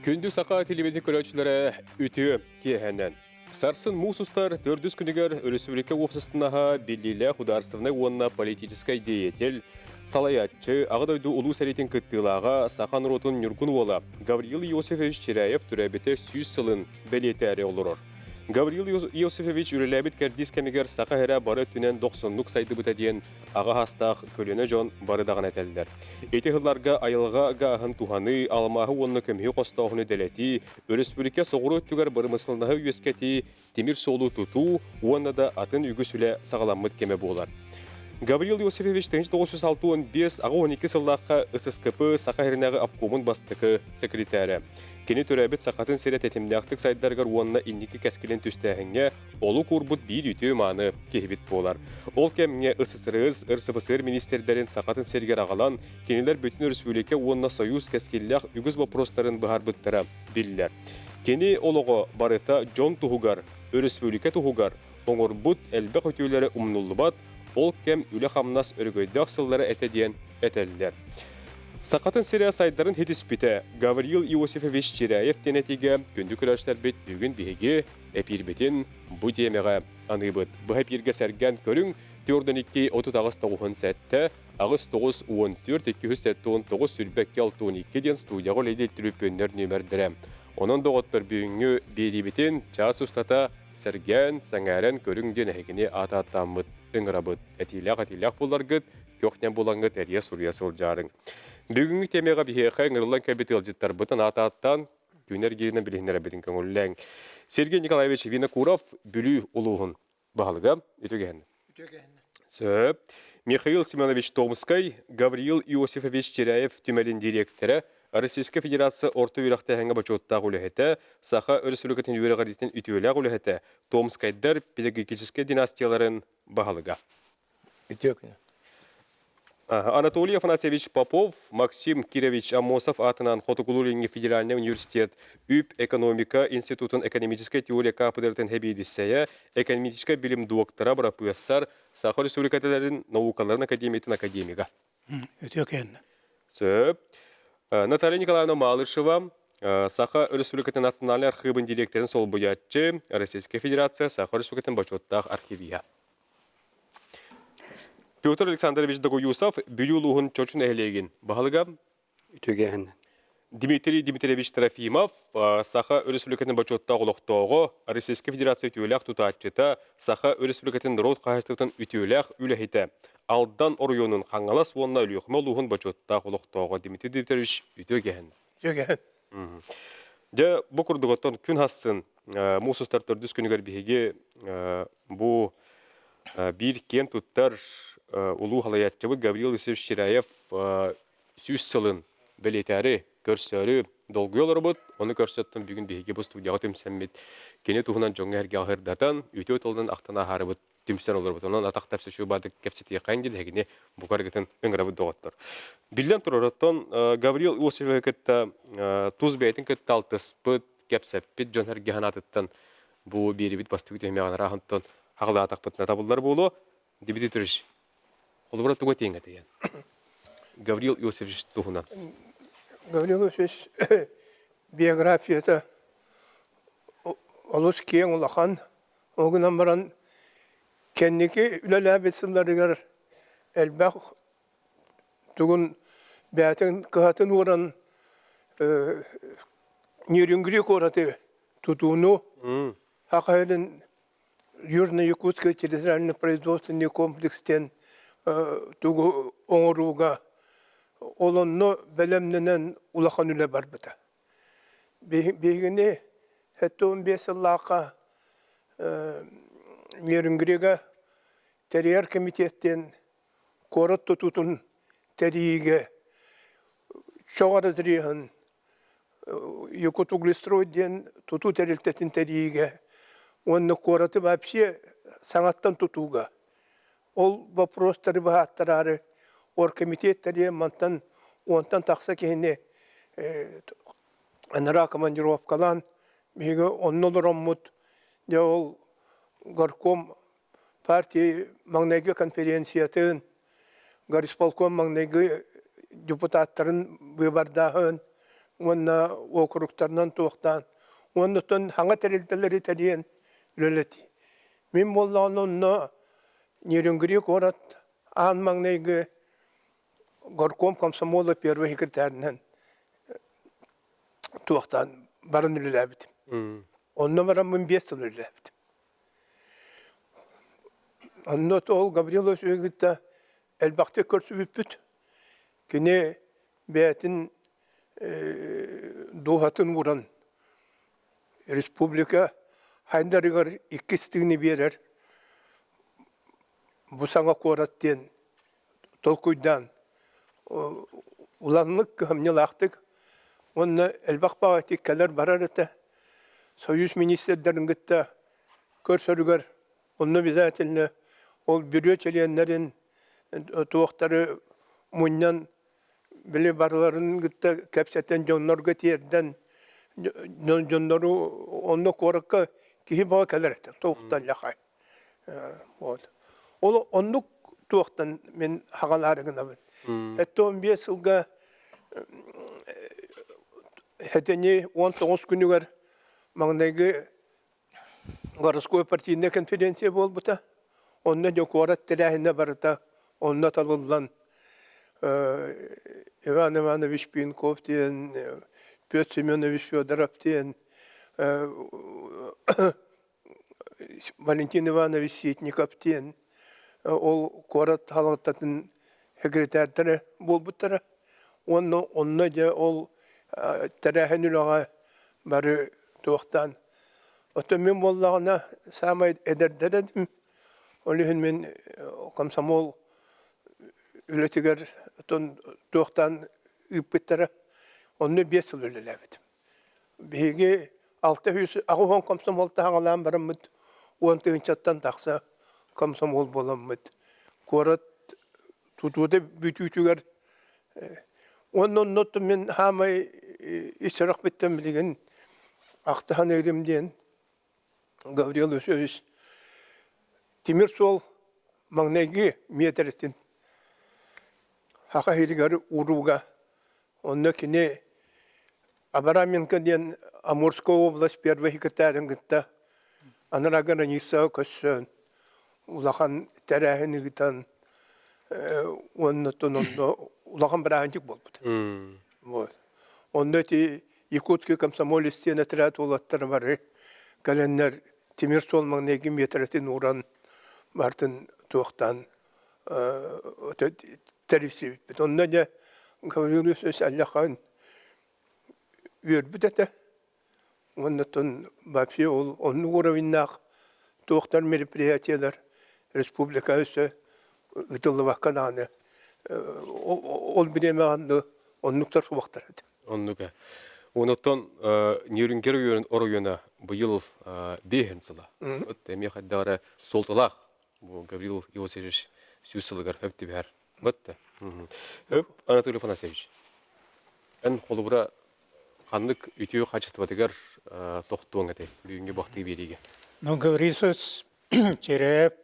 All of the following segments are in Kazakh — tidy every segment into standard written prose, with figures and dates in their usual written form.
Күнді сақа телевизия көрәтшілері үті киехенен. Сарсын мусустар төрдүс күнігер Республика офисынаға белгілі хударсывны онна политическай деятель, салаятчы, ағыдойду улу сәретін кыттылаға сақан ротын нүргін ола Гавриил Иосифович Черяев түрәбеті 100 сылын бәлетәрі олырыр. Гавриил Иосифович үреләбіт кәрдис кәмегер сақа әрі бары түнен 90-лық сайды бұта дейін аға хастақ көліні жон барыдағын әтәлдер. Эти ғылларға айылға ғағын туханы, алмағы онны көмхи қостауғыны дәләті, Республика соғыры өттігер бұрымысылдағы өскәті темір солу тұту, онны да атын үгісілі сағаламыд кеме болар. Гавриил Иосифович 1965 аға 12 сыллаққа ССКП сақа әрінәғы апкомын бастықы секретәрі. Кені түрәбіт сақатын сәрет әтімдіқтік сайдарғар онына иннекі кәскелен түстәғінге олу көрбіт бір үті маны кехбет болар. Ол кәміне СССР, РСФСР министердерін сақатын сәргер ағалан, кенелер бүтін республика онына союз кәскелләқ үгіз вопростарын бұғар бұттыра білілер. Кені олығы барыта Джон Тухугар, республика Тухугар, оңыр бұт әлбәқ өтеулері ұмнулы бат, ол кәм үлі қамнас өргөйді ақсылары әтеден әтәлілер. Сақатын серия сайдарын хетиспіті Гавриил Иосифович Черяев тенетеге күнді күрәштер бет бүгін бейге әпирбетін бұ темеға аныбыт. Бұл әпирге сәрген көрің 4-2-30 сәтті ағыз 9-14-2-7-19 сүрбәкке 6-12 ден студияғы лейдел түріппендер нөмірдірі. Оның доғыттыр бүгінгі беребетін час ұстата сәрген сәңәрен көріңден әгіне ата-аттамыт үңірабыт. Әтилақ боларғыт, көқтен болаңғыт әрия сұрия сылжарың. Бүгінгі темеға бейхай ғырлан кәбетел жыттар бұтын ата-аттан көнер керінен білігінер әбетін көңілләң. Сергей Николаевич Винокуров бүлі ұлығын бағылыға өтігені. Сөп. Михаил Семенович Томскай, Гавриил Иосифович Черяев түмәлін директоры, Российская Федерация орты үйрақта әңгі бачоттағы үліхеті, Саха Республикатын үйріғаретін үтіөләғ үліхеті, Томскайдар педагогический династияларын бағылыға. Анатолий Афанасьевич Попов, Максим Кирович Амосов атынан Хотукулулинги Федеральный университет ÜP экономика институтын экономическая теория кафедратын хәбейдісәйі, экономическая билим доктора барапыяссар Саха Республикатыларын наукаларын академиятын академига. Сөп. Наталья Николаевна Малышева, Саха Республикатын национальный архивын директорын сол бұятчы, Российская Федерация Саха Республикатын бачоттақ архивия. Петр Александрович Дагоюсов бүлі ұлығын чочын әйлеген. Бағалыға? Үтіген. Дмитрий Дмитриевич Трофимов, Саха Республикатын бачоттақ ұлықтауғы, Российская Федерация үтіөләқ тұтатчыта, Саха Республикатын рот қағыстықтың үтіөләқ үләхеті. Алдан орыйонын қаңалас онына үліқымы ұлығын бачоттақ ұлықтауғы. Дмитрий Дмитриевич үтіген. Үтіген. Де бұл күрдіғыттан күн хасын мұсыстар түрдіс күнігер бейге бұл bir кен туттар улу халаятчыбыт Гавриил Иосифович Черяев 100 сылын бәлетәрі көрсөрі долгы олар оны көрсөттін бүгін бейге бұл студияға түмсәммет. Кене туғынан жоңға әрге ағырдатан, өте өтілдің ақтана ағары бұд түмсән олар бұд. Онан атақ тәпсі шу бады кәпсетеге қайын деді, әгіне бұқар кетін өңірі бұд доғаттыр. Білден тұрыраттан Гавриил Иосифович кітті туз бәйтін кітті алтыс бұд кәпсәппет жон әрге ханатыттан бұл бері біт басты күтемеған рахынттан Ағылы атақ бұтына табылдар болу, дебеті түріш. Қолы бұра тұға тейін әтейін. Гавриил Иосифович тұғынан. Гавриил Иосифович биографияты олыс кейін ұлақан. Оғынан баран кәннеке үләлі әбетсілдерігер әлбәқ тұғын бәтін қағатын оран нерінгірек ораты тұтуыну хақайдың Южно-Якутский территориальный производственный комплекстен тугу оңоруга олонно белемненен улахан үле бар быта. Бегіне хәтті 15 сыллақа мерінгіреге терриер комитеттен корот тұтутын терриеге шоғары зірейін Якутуглистройден тұту террилтетін терриеге Онны кораты вообще саңаттан тұтуға. Ол вопростары бағаттырары оргкомитеттері мантан онтан тақса кейіне әнара командировкалан меге онны олыраммыд. Де ол горком партия маңнайғы конференциятын, горисполком маңнайғы депутаттарын выбардағын, онна округтарынан туохтан, оннотон хаңа терилтелери териен үлелети. Мен боллағын онна нерінгірі корат аан маңнайғы горком комсомола первый секретарынан туохтан барын үлелебітім. Онна барам мен 5 жыл үлелебітім. Онна ол Гаврилов сөйгітті әлбақты көрсі бүппіт. Кене бәтін дуғатын ұран республика хайндарығар 2 стігіні берер. Бұсаңа қораттен толкуйдан уланлық көмне лақтық. Онна әлбақ бағатик кәлер барар әті. Союз министердерін гітті көрсөрігер. Онна обязательно ол бюджет челенлерін туақтары мұннан біле барларын гітті кәпсеттен жонларға терден жонлары онна қорыққа кейі баға кәлер әті. Туақтан лақай. Ол онлық туақтан мен хағаларығын абын. Әтті 15 жылға әтіне 19 күнігер маңдайғы городской партийная конференция бол бұта. Онна жокуарат тәрәхіне барыта, онна талылдан Иван Иванович Пинков дейін, Петр Семенович Федоров дейін, Валентин Иванович Ситников дейін, ол қорат халықтатын секретардары бол бұттары. Онна же ол тәрәхін үліға бары туақтан. Оты мен боллағына самай әдердер едім. Олығын мен комсомол үлетігер туақтан үппеттері. Оны 5 жыл үлелебедім. Беге 600 ағуған комсомолты ағалан барымыд. 10-чаттан тақса комсомол боламыд. Қорат тұтуды бүтүйтігер. Onun notu men hamay işarak bittim bilgin aqtahan erimden Gavril söz Timir sol magnegi metretin haqa hirigar uruga onun kine Abaramenko den Amurskая область первый секретарь гитта анарага ниса көсөн улахан тарахын гитан оннотон улахан браантик болбут. Вот. Онноти Якутский комсомолистен отряд улаттар бары. Календар Тимир Солман неги метретін уран бартын туақтан тарифсі. Онна да Гаврилов сөз Аллахан үйербіт әті. Оннотон вообще onun уровеннақ туақтар мероприятиялар республика өсі ытылы ваққананы. Ол біреме анды оннуктар суақтар әді. Оннука. Онуттан нерүнгер оройына бұйыл бейхін сыла. Әме қаддағара солтылақ. Бұл Гаврилов Иосифович сүйсілігер өпті бәр. Бұтты. Анатолий Фанасевич. Ән қолыбыра қандық үтеу қачыстыбатығар соқтуың әті. Бүгінге бақты береге. Гаврилов череп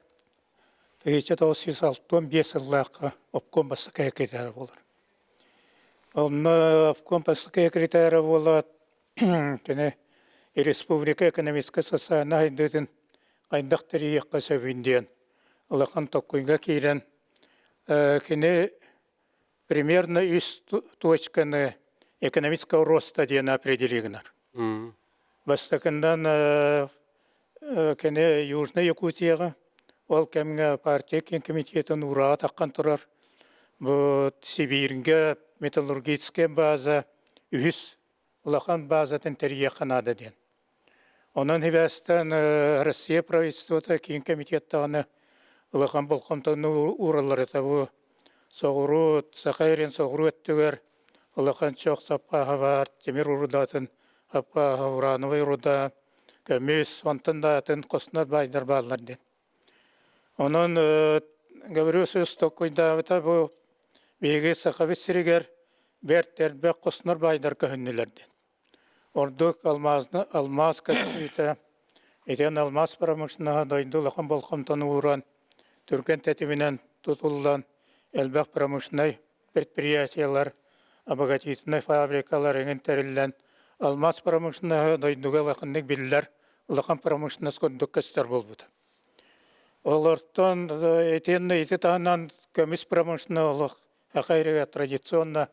1965 жыллаққа обком бастыққа кетері болыр. Оны обком бастыққа кетері болады. Кені Республика экономическая социальна айдыдың қайындақтары еққа сөбінден. Олақан тоққойға кейлен. Кені примерно 3 точканы экономического роста ден определигінар. Бастықындан кені Южный Якутияға ол кәміңе партия комитетін ұраға таққан тұрар. Бұл Сибирінге металлургическая база, үйіс ұлақан базатын тәрие қанады ден. Онан хевестен Россия правительствота кейін комитеттағаны ұлақан болқымтаны ұралар еті бұл соғыру, Сақайрен соғыру өттігер, ұлақан чоқ саппаға бар, темір ұрудатын аппаға ұрановай ұруда, көмес, онтындатын қосынар байдар балар ден. Onun Gavrilius Stokoydavita bu bege sakavitsiriger berterbek kosnur baydar köhünnelerden. Orduk almaz kaspita eten almaz pramышнаha doydulakan bolqamtan uğran Türken tetiminen tutuldan elbek pramышнай предприятиялар обогатительный фабрикалар еңін алмаз промышленного дойдуга лақынник биллер лақан промышленность көндік кәстер болбыды. Оларттан эти тағынан көміс промышленного ақайрыға традиционно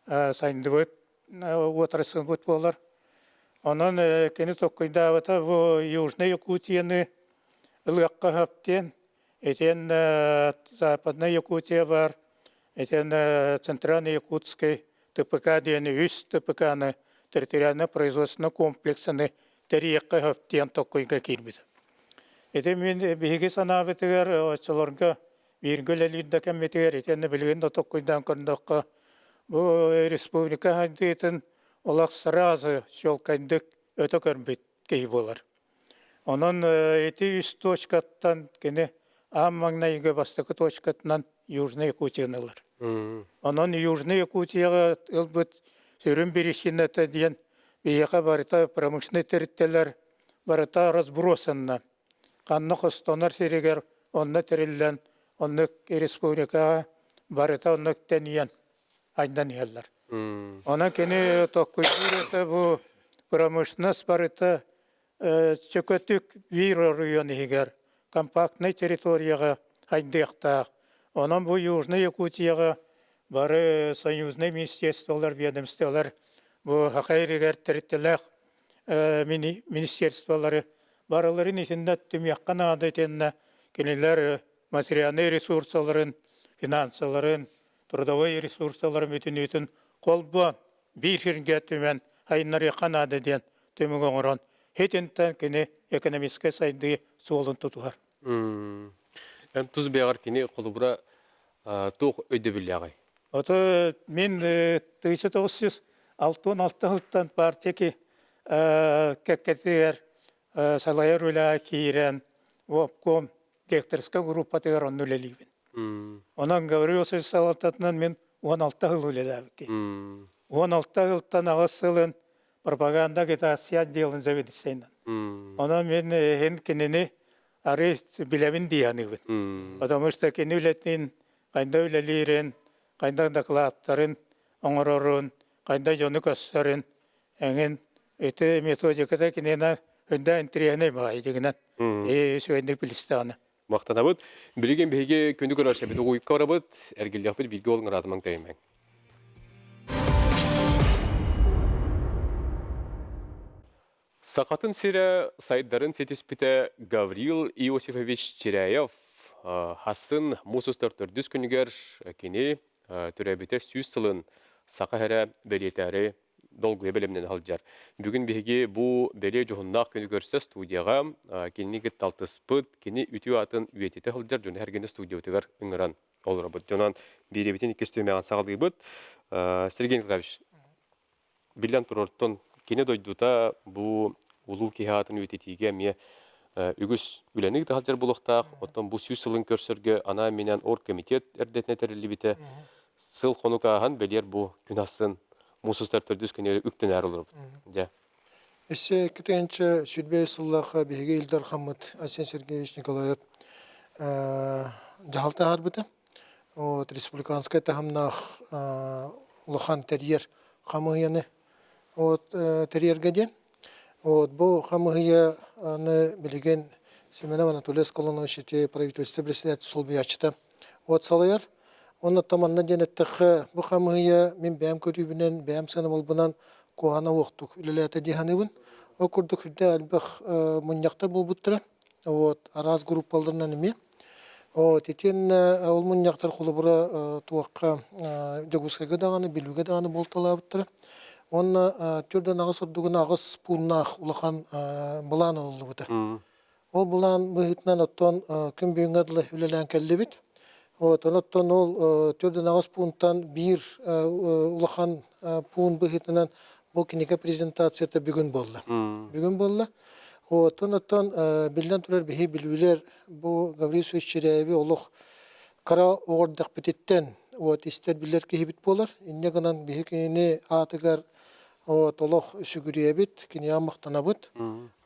сайындывыд отрасын бұд болар. Онан кені тоққыйда авата Южный Якутияны ылғаққа хаптен, этен Западный Якутия бар, этен Центральный Якутский ТПК дейіні үст ТПК-ны территориально-производственный комплексыны тәрияққа хаптен тоққыйға келмеді. Этен мен бейге санабытығар очыларға бейінгіл әлінде кәмметігер етені білгенді тоққыйдан көріндіққа бұл республика хандетін олақ сразу шолқайдық өті көрінбет кей болар. Onun эти үст точкаттан кені аммаңнайға бастықы точкатынан Южный Якутиянылар. Onun Южный Якутияға ылбыт сөрін берешінеті дейін бейеға барыта промышленный территтелер барыта разбросанна. Қанны қостонар серегер онны терілден, онны республикаға барыта онны тәниян айдан елдер. Ona kene tokkuyurete bu pромышленность барыта чөкөтүк бир район егер компактный территорияга айдыктак. Онан бу Южный Якутияга бары союзный министерстволар, ведомстволар, бу хакайригер территориялык министерстволары барыларын исинде түмяккан адетенне кенелер материальный ресурсларын, финансыларын, трудовой ресурсларын бүтүнүтүн kolba bir şirge tümen ayınları kanadı diyen tümün oran hetinden kene ekonomiske saydığı solun tutular. Tuz beğer kini kolubura toq ödebilýägi. Ota men 1966 yıldan partiyaki kekketer salayar öyle kiren obkom dekterska grupa tegar onnulalibin. Onan gavriosu salatatnan men 16 yıl öyleydi. 16 yıldan ağasılın propaganda agitasiya diyelim zavediseyden. Ona men hen kenini arı bilevin diyanıvın. Потому что keni ületin, kayda ülelirin, kayda daklatların, onururun, kayda yönükasların, engin eti metodikada kenina hünde entriyene bağıydıgınan. Söyledik bilistanı. Maqtanabıt, bilgen bege köndü görüşe bir uyuk karabıt, ergiliyapıt bilgi olun aratman dayman. Sakatın sire saytların fetispite Gavril Iosifovich Çirayev hasın musustar tördüz künüger kini türebite süsülün sakahara beliyetari dolguya bilimden halcar. Bugün bege bu beliye johunnak künügerse studiyaga kini taltıspıt kini ütü atın üyetete halcar. Jön her gene studiya ötegar ıngıran olur abıt. Jonan biri bitin iki stümeğen sağlığı bıt. Sergey Nikolaevich, bilen turorton kini doyduta bu ulu kihatın üyetetiğe miye ügüs ülenik de halcar buluqtaq. Otan bu süsülün körsörge ana minen or komitet erdetine terilli bite. Sıl konukahan beliyer bu günahsın musustar tördüz künüge üktün er olur. Esse kütüğünce Südbey Sıllah'a Bihege İldar Hamid Asen Sergeyevich Nikolayev jahalta harbıdı. O Respublikanskaya tahamnaq Uluxan Terrier Xamıyanı o Terrier geden. O bu Xamıyanı bilgen Semenev Anatoliy Skolonovич'te правительство председатель sol biyaçta. O salayar. Onu tamanna denettik bu Xamıya min bəyəm kötübünen bəyəm sanım olbunan Kohana oqtuk. Ülelete dihanıbın. O kurduk hüdde albaq munyaqtar bulbuttura. O araz gruppalarından imi. O teten ol munyaqtar kulubura tuaqqa jaguskaga dağını, bilüge dağını boltalabıttura. Onna türden ağız orduğun ağız punnaq ulaqan bulan oldu buta. O bulan bıhıtnan otton küm büyün adlı ülelen kellebit. O tonotton ol türden ağız puntan bir ulaqan pun bıhıtnan bu kinika prezentasyada bugün bolla. Bugün bolla. O tonotton bilden turar bihi bilüler bu Gavril Çirayevi oluq kara oğurdak bititten o ister bilir ki hibit bolar. İnne ganan bihi kini atıgar o toloq sügürüye bit kini yamaqtana bit.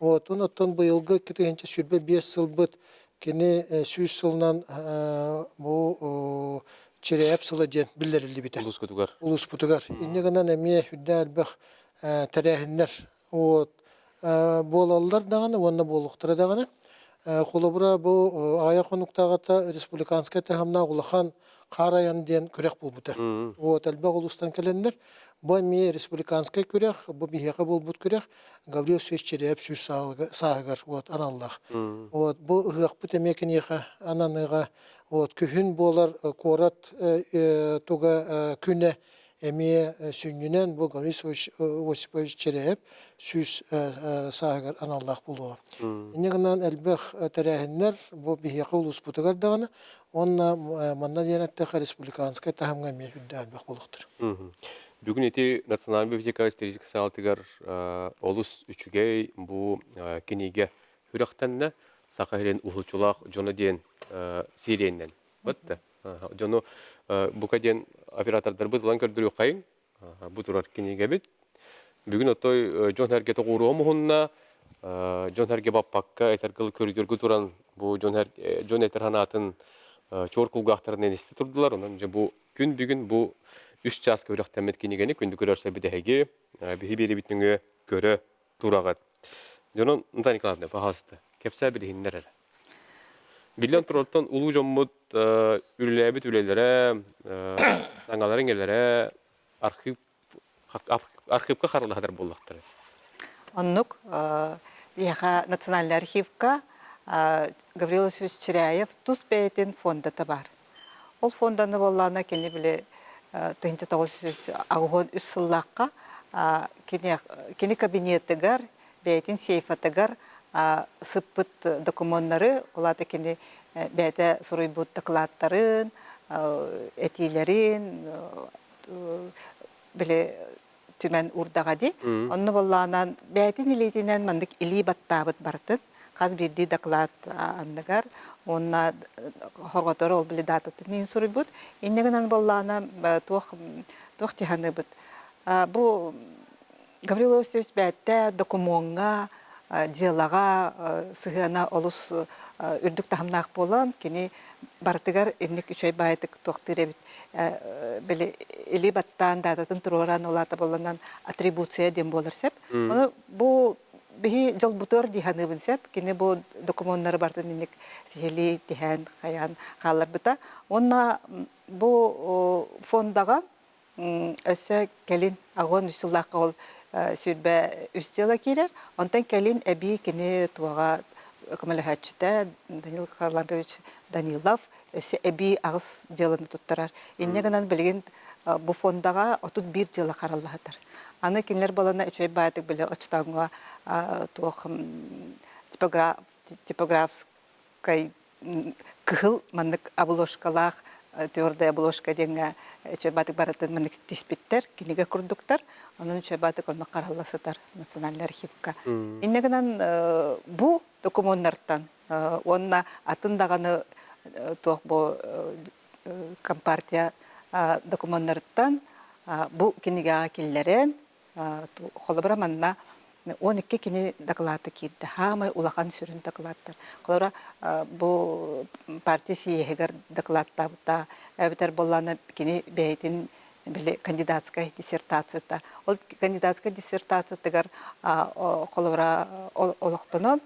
O tonotton bu yılgı kitihence sürbe 5 yıl bit kini 100 yıldan bu çireyip sıla diyen bildirildi biter. Улус көтүгөр. Ulus putugar. İnne gana emiye hüddel bak terehinler. O bolallar dağını, onna boluqtıra dağını. Kulubura bu aya konuktağıta Respublikanska tehamna ulahan Karayan diyen kürek bulbuta. O telbaq ulustan kelenler. Bu emiye Respublikanska kürek, bu bihiyaka bulbut kürek. Gavriyos söz çireyip söz sağıgar. Anallah. Bu ıhıq bu temekin yıqa ananıqa. Kühün bolar korat tuga küne emiye süngünen bu Gavris Osipovich çireyip söz sağıgar anallah buluğa. İnneğinden elbaq terehinler bu bihiyaka ulus putugar dağını onna manna diyanette Respublikanska tahamga emiye hüdde elbaq buluqtur. Бүгін еті национальный библиотека исторический салтыгар олус үчүгей бу кенеге хүрақтанна сақайрен ухулчулақ жоны ден сиреннен. Бытты. Жоны бука ден оператордар бұдылан көрдірі қайын. Бұ тұрар кенеге бит. Бүгін отой жон әрге тоғыру мұхынна жон әрге баппаққа әтергіл көргіргі тұран бұ жон әтерханатын чоркулғақтарын енесті тұрдылар. Онан бұ күн бүгін бұ үш час көрек тәмет кенегені күнді көрерсе бідәйге бігі бері бітіңі көрі тұрағат. Жонын Нта Николаевна бағасты. Кепсә білігіндер әрі. Білден тұраттан ұлу жоммыд үліләбіт үлелері, саңаларын елері архивқа қарылығадар болдықтыр. Оннук яха национальный архивка Гаврил Исович Чиряев туз бәйтін фондаты бар. Ол фонданы боллана кені біле тыгынча тоғыз ағуын үс сыллаққа кені кабинетігар, бәйтін сейфатығар сыппыт документтары, олады кені бәйті сұройбұт докладтарын, әтейлерін, біле түмен урдаға ди. Онны болланан бәйтін илетінен мандық илі баттабыт бартын. Қаз бірді доклад анныгар, онна хорғатары ол білі датытын сұры бұд. Иннегінен боллана тоқ тиханы бұд. Бұл Гаврил Иосифович бәйтті документға, диалаға, сығына олыс үрдік тахымнақ болан, кені бартыгар иннек үшай байтық тоқтыры бұд. Білі илі баттан дататын тұроран олаты боланан атрибуция дем болыр сәп. Бұл Бихи жол бутор диханы бінсеп, кені бұл документтары барды менек сихели дихан, қаян, қалар бұта. Онна бұл фондаға өсі кәлін ағын үсіллаққа ол сүрбә үстела керер. Онтан кәлін әбі кені туаға көмілі хәтчіті Данил Харлампевич Данилов өсі әбі ағыз деланы тұттырар. Иннегінен білген бұл фондаға 31 жела қаралығатыр. Аны кинлер балана үчөй байтык биле очтаңга тоохым типографскай кыхыл мандык обложкалах твердая обложка денге үчөй байтык баратын мандык диспиттер кинеге курдуктар анын үчөй байтык оны караласытар национальный архивка. Иннегенен бу документтардан онна атындаганы тоох бу компартия документтардан бу кинеге киллерен холобра манна 12 кини доклады кирди. Хамай улахан сүрін докладтар. Холобра бу партия сиегер докладтабыта, әбітер болланы кини бәйтін біле кандидатская диссертацията. Ол кандидатская диссертациятыгар холобра олықтынан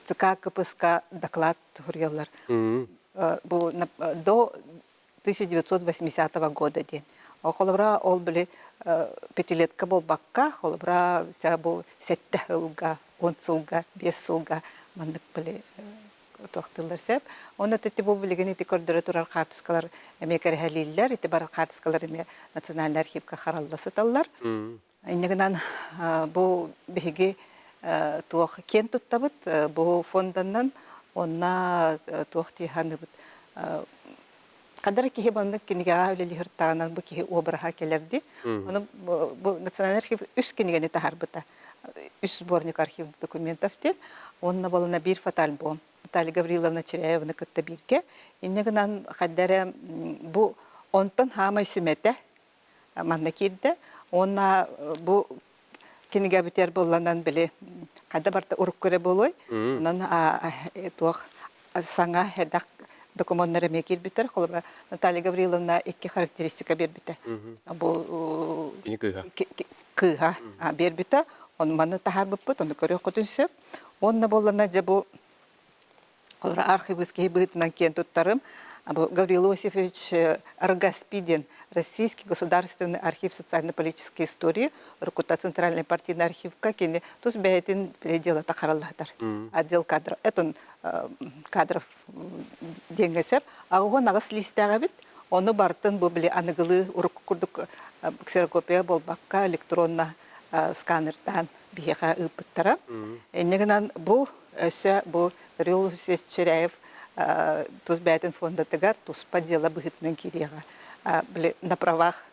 ЦК КПСК доклад хүрелер. Бу до 1980 года ден. Холобра ол біле пятилетка бол бакка, холобра бұл 7 жылға, 10 жылға, 5 жылға мандық біле тоқтылар сәп. Оны тәтті бұл білеген еті көрдірі тұрар қартысқалар әмекер әлейлер, еті бар қартысқалар әме национальный архивка қаралдасы талар. Инегінен бұл беге туақ кен тұттабыт, бұл фонданнан онна туақ тейханы бұд. Қадар кеге бандық кенеге өлелі ғырттағынан бұл кеге обыраға келерді. Оны бұл национальный архив үш кенегені тағар бұта. Үш сборник архив документов ден. Онына болына бір фотоальбом. Наталья Гавриловна Чиряевна күтті бірге. Инегінен қадары бұл онтын хамай сүметі манна керді. Онына бұл кенеге бітер болынан біле қада барда ұрық көре болой. Онын туақ саңа хедақ документтары мекер битер, холбра Наталья Гавриловна икки характеристика бербите. Бу Кини кыйга. кыга бербите, он маны тахар буппут, он көрө көтүнсөп, онна боллана же бу холбра архивыский бытынан кен туттарым. Гаврил Иосифович Аргаспидин, Российский государственный архив социально-политической истории, Рукута Центральной партийной архивка, кені тус бәйтін дело тахаралладар. Отдел кадров. Это кадров денгесеп. А он нағыс листяға бит, оны бартын бұл біле анығылы ұрық күрдік ксерокопия болбаққа электронна сканердан бейеға үпіттара. Негінен бұл өсі бұл Гаврил Иосифович Черяев тус бәйтін фондатыгар тус по дело быгытның киреға. На правах,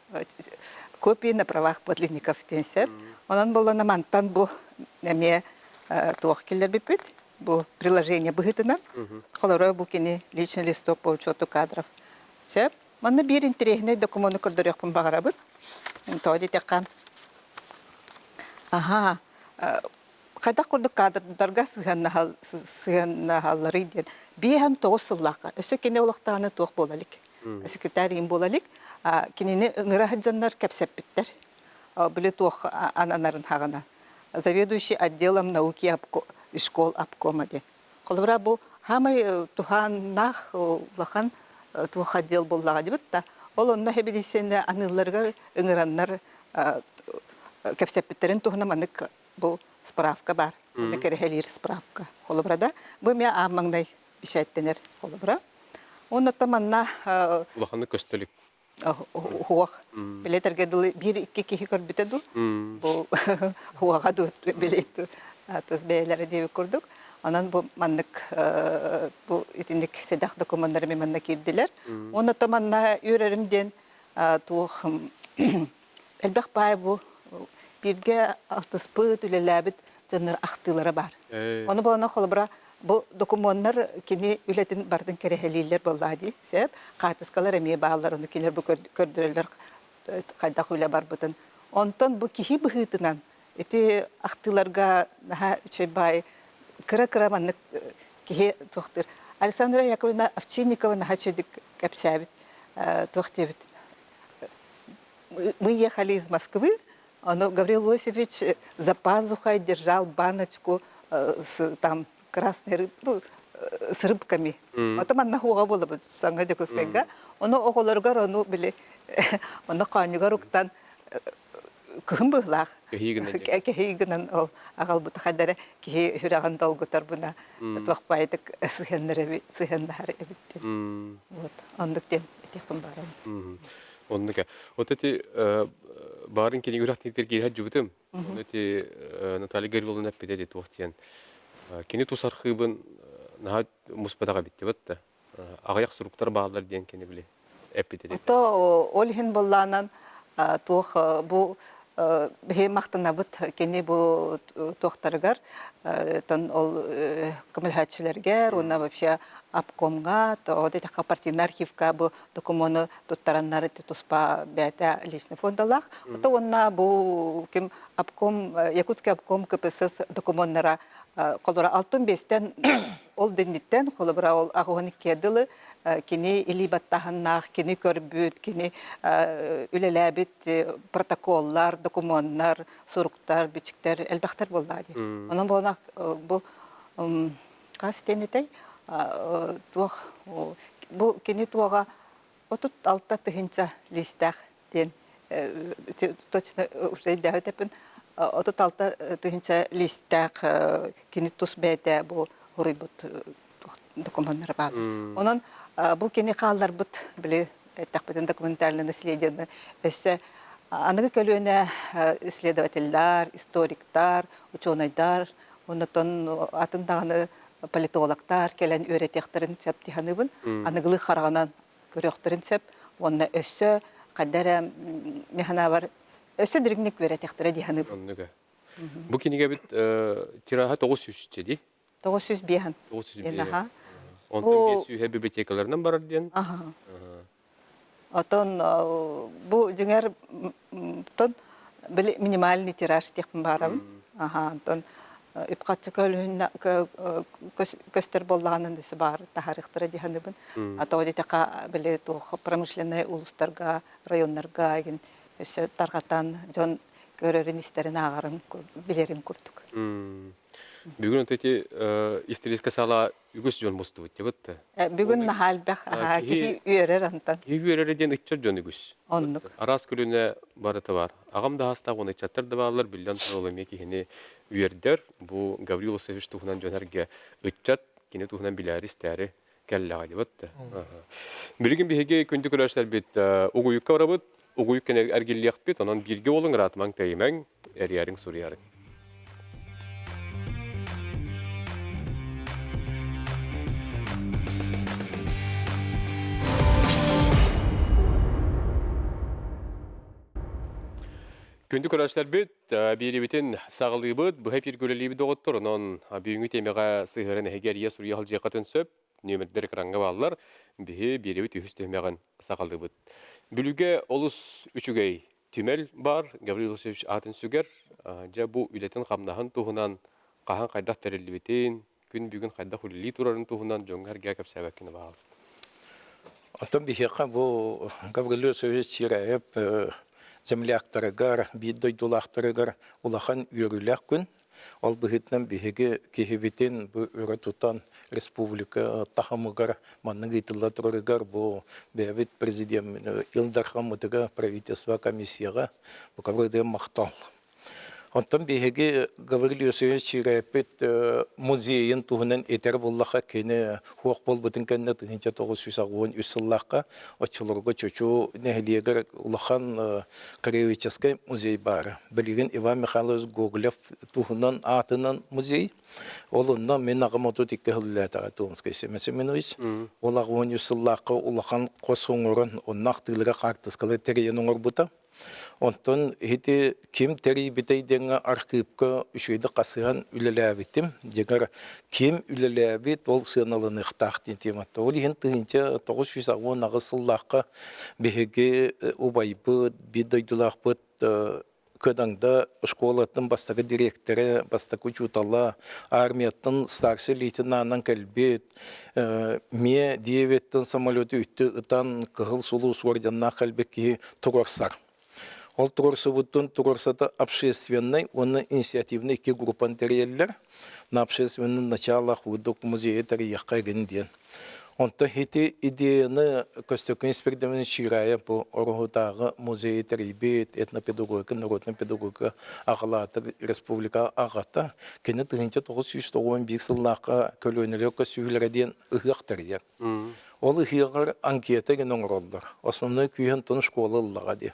копии на правах подлинников тенсеп. Онан болла намантан бу эме туох келер бипит, бу приложение быгытынан. Холорой бу кини личный листок по учету кадров. Сеп, манна бир интерегне документы көрдөрөк пун багарабыт. Тоди текка. Ага. Кайда курдук кадрдарга сыганна халлары ден. Бихан тоосыллака. Өсө кене улактаны туох болалык. Секретарийин болалык. Кинени ыңыраһыджаннар кепсеппиттер. Биле туох ананарын хагана. Заведующий отделом науки школ обкома де. Колбра бу хамай туханнах лахан туох отдел боллага дебитта. Ол онна хебилисене анылларга ыңыраннар кепсеппиттерин тухна манык бу справка бар. Лекерехелир справка. Колбрада бу ме аммаңдай бишәттенер колбра. Онна таманна Улаханы көстөлүк. Хуак. Билетерге дыл бир икки кихи көрбүтө ду. Бу хуага ду билет атыс бейлери деп көрдүк. Анан бу маннык бу итиндик седах документтары менен кирдилер. Онна таманна үйрөримден тух элбек бай бу бирге алтыспы түлеләбит жанр актылары бар. Оны болана холбра бу документтар кини үлетин бардын керехелилер боллади. Сеп катыскалар эме бааларын килер бу көрдүрөлөр кайда хуйла бар бутын. Онтон бу кихи быгытынан эти актыларга наха чебай кыра-кыра маннык кихи тохтыр. Александра Яковлевна Овчинникова наха чедик капсябит тохтебит. Мы ехали из Москвы, но Гаврил Иосифович за пазухой держал баночку с там красной рыб, ну, с рыбками. Потом она хуга была бы сангадикускайга. Оно оголоргар оно били, оно канюга руктан кым быглах. Кехигнан ол агал бут хадара ки хүраган долгутар буна. Твахпайтык сыгеннар эбитти. Вот. Ондуктен этепин барам. Оннука. Вот эти барын кини үрәхтектер киһә җүбетем. Эти Наталья Гавриловна педели тохтен. Кини тусархыбын наһа муспадага битте битте. Агаяк суруктар баалар дигән кини биле. Эпидели. То олхин болланан тох бу бе мактанабыт кини бу тохтаргар тан ол камилхатчыларга, уна вообще обкомга, то вот эти партийный архивка бу документы туттараннары туспа бәтә личный фондалах. То онна бу ким обком Якутский обком КПСС документлары колора 65-тен ол денниттен холбра ол агоник кедилы кини или баттаханнах кини көрбүт кини үлеләбит протоколлар документлар суруктар бичиктер элбахтар боллады. Онан болна бу кастенетей туох бу кини туага отут алта тыгынча листах ден точно уже дәүтепен отут алта тыгынча листах кини тус бәтә бу урыбут документлар бар. Онан бу кини каллар бут биле тәкъбиден документальное наследие өсө аныгы көлөнө исследовательлар, историктар, ученыйлар, онтон атындагы политологтар келен өйрәтәктерин септиханыбын, аныгылы харганан көрөктерин сеп, онна өссө кадара механа бар. Өссө диригник өйрәтәктере диханып. Бу киниге бит тираха 900 ди. 900 бихан. 900 бихан. Онтон 500 библиотекаларынан барар дигән. Отон бу жиңер тон минимальный тираж тек барам. Ага, тон үпкатчы көлүнө көстөр боллаганын десе бар тахарыктыра диханыбын. Атоди така биле промышленный улустарга, районнарга ген өсө таргатан жон көрөрүн истерин агарын билерин курдук. Бүгін өтеті истериске сала үгіс жон мұсты өтте бұтты? Бүгін нахалбақ кихи үйерер антан. Кихи үйерерден үтчер жон үгіс. Оннук. Арас күліне барыты бар. Ағам да хаста оны чаттарды балылар, білден тұролыме кихіне үйердер. Бұл Гаврил Осевич тұхынан жонарге үтчат, кені тұхынан біләрі істәрі кәлі ағайды бұтты. Білген бігеге күнді көрәшілер бет ұғыйыққа ора бұт, ұғыйық кені әргелі ақ бет, онан бірге олың ратымаң тәйімәң әрiyarın сурiyarın. Күнді көрәшілер бет, бері бетін сағылығы бұд, бұхай пер көрелі бі доғыттыр, онын бүйінгі темеға сығырын әгер ие сурия қыл жеқатын сөп, нөмірдер қыраңға балылар, бері бет үйіс төмеғын сағылығы бұд. Бүліге олыс үшігей түмел бар, Гаврил Осевич атын сүгер, жа бұл үлетін қамнағын тұғынан қахан қайдақ тәрелі бетін, күн бүгін қайдақ үлілі тұрарын тұғынан жоңғар гәкіп сәбәккені бағалсын. Антон бихеқа бұл Гаврил Осевич чирайып земляқтарыгар, биддой дулақтарыгар улахан үйріләк күн. Ол бұхытнан бігеге кехебетен бұл үрі тұтан республика тахамыгар манның етілі тұрырыгар бұл бәбет президент Илдар Хамыдыға правительство комиссияға бұл қабырды мақтал. Онтан бігеге Гаврил Осевич чирайпет музейін туғынан етер боллаға кені хуақ бол бұтын кәнне 1913 сыллаққа отчылырға чөчу нәхілегер улахан краеведческий музей бар. Білген Иван Михайлович Гоголев туғынан атынан музей. Олында мен ағымату текке хылләтіға туғынскай Семенович. Олағы 13 сыллаққа улахан қос оңырын оннақ тылыға қартысқалы терейен оңыр бұта. Онтон хити ким тери битейденге архивка үшөйді қасыған үлеләбітім. Дегер ким үлеләбіт ол сыналыны ұқтақтын тематта. Ол ең тұғынша 910 ағысыллаққа бігеге убайбыт, бидойдылақбыт көдаңда школатын бастағы директоры, бастағы учутала, армияттың старший лейтенантын кәлбет, ме диеветтің самолеты үтті ұтан кығыл сұлу суардянна кәлбекке тұрарсар. Ол тұрырсы бұттың тұрырсаты общественный, оны инициативный ке группан тәрелер, на общественный началах выдок музея тәрияққа генден. Онта хети идеяны көстөкін инспективен ширая бұл орғыдағы музей тәрейбет, этнопедагогика, народный педагогика ағалаты республика ағата, кені 1991 сыллаққа көлөнелі көсүйлерден ұғықтырия. Ол ұғығыр анкета ген оңыролдар. Основной күйен тұн школалыға де.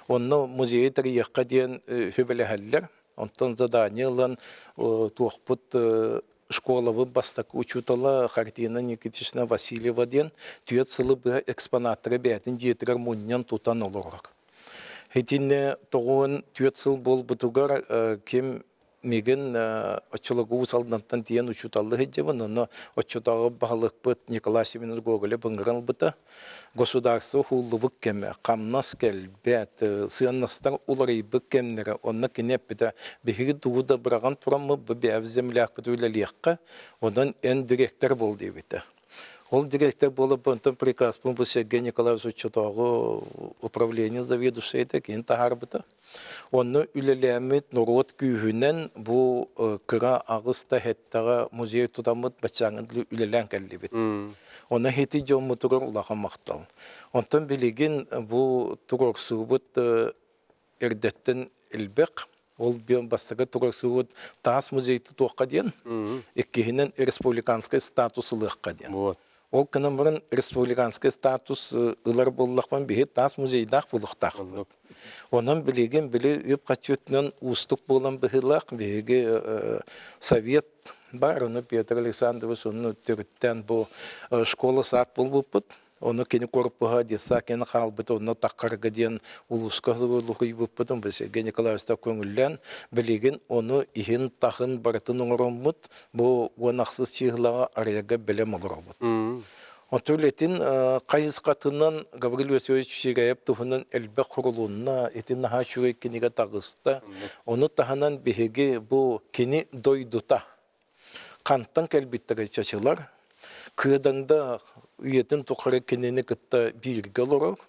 Оны музей тәрияққа ден хөбелі әлілер. Онтан заданиялан туақпыт школавы бастак учутала Хартина Никитична Васильева ден түйет сылы бір экспонаттары бәтін жетігер мұннен тұтан олырық. Хетіне тоғын түйет сыл бол бұтығар кем меген очылығы ұсалдантан тиен учуталы хеджевін, оны очутағы бағылық бұт Николай Семенович Гоголев бұңғыран бұта. Государство хуллубык кеме, камнас кәлбәт, сыяннастар уларайбык кемнері, онна кенеппеті бігігі туғыда біраған тұрамы бәбәв земляк бұтылалиаққа, одан ән директор бол дейбеті. Ол директор болып, онтан приказ бұл Сергей Николаевич учутағы управление заведушейді, кейін тағар бұта. Оны үлеләмет народ күйінен бұл кыра ағыста хеттаға музей тұтамыд бәтчаңын үлелән кәлі бет. Оны хети жон мұтығыр ұлаға мақтал. Онтан білеген бұл тұрор сұғыт әрдеттен үлбек. Ол бен бастығы тұрор сұғыт таас музейті тоққа ден, еккейінен республиканскай статусылыққа ден. Ол кінімірін республиканскай статус ұлар болылақпан бейет таас музейдақ болықтақ. Онын білеген білі өп қатшетінен ұстық болан бұғылақ бейге совет бар. Оны Петр Александрович оны түріттен бұл школа сат бол бұппыт. Оны кені корпуға дesa кені қалбыт, оны таққарға ден ұлысқа ұлығы бұппытын бізге Николаевста көңіллен білеген оны иген тақын барытын оңырымбыт, бұл онақсыз чиғылаға арияға білем олыр бұд. Онтөлетін қайыз қатынан Гаврил Осевич Ширайып тұғынан әлбәқ құрылуына етін наға шүрек кенеге тағысты. Оны тағынан бігеге бұл kini doyduta. Kantan kelbittege çaçılar. Kıdanda üyetin tukara kinini kıtta birge olarak.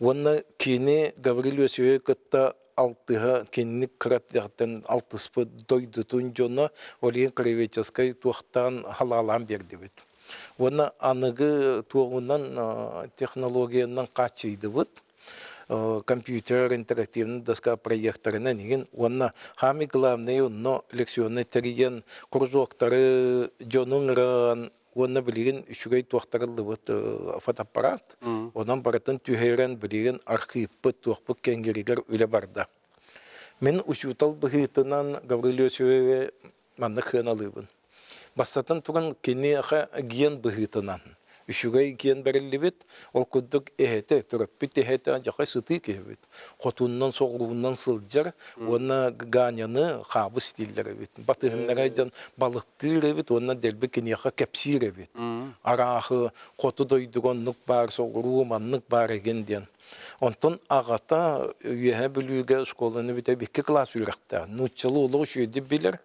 Ona kini Gavrilo Söye kıtta altıha kinini kırat yaktan altıspı doydutun jona oliyen kreveçaskay tuğtan halalan berdi bit. Ona anıgı tuğundan teknolojiyandan kaçıydı bit. Компьютер интерактивный доска проекторына деген оны хами главный но лекционный терген кружоктары жонуңран оны билген үшгөй туактарылды вот фотоаппарат онан баратын түһерен билген архив туакпы кеңгеригер үле барда мен учутал быгытынан Гаврилио Сөе манны хыналыбын бастатын туган кени аха ген быгытынан Üşügey kiyen berillibit, ol kudduk ehete, töröppit ehete ancak sıtık ehbit. Kotundan soğuğundan sılcar, ona ganyanı xabı stiller ebit. Batıhınlara can balıktır ebit, ona delbe kiniyaka kepsir ebit. Arahı, kotu doydugonluk bar, soğuğu manlık bar egen diyen. Ondan ağata üyehe bölüge şkolunu bite bir klas ürekta. Nutçalı oluğu şöyle bilir.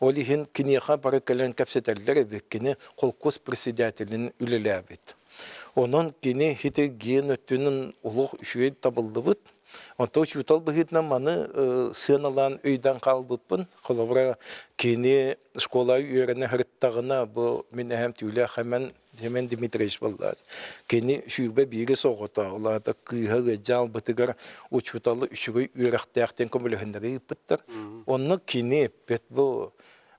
Olihin kiniyaka barakalen kapseteller ebit. Kini kolkos presidentelinin ülele ebit. Onun kini hite giyen öttünün oluğu şöyle tabıldı bit. Ondan şutal bıhitna manı sığınalan öyden kalbıpın. Kolavra kini şkolayı üyerine hırttağına bu minnehem tüyle hemen Dimitriş vallahi. Kini şube biri soğuta. Ola da kıyığı cal batıgar uçutalı üşüğü üyerekteğten komülühünleri yapıttır. Onu kini pet bu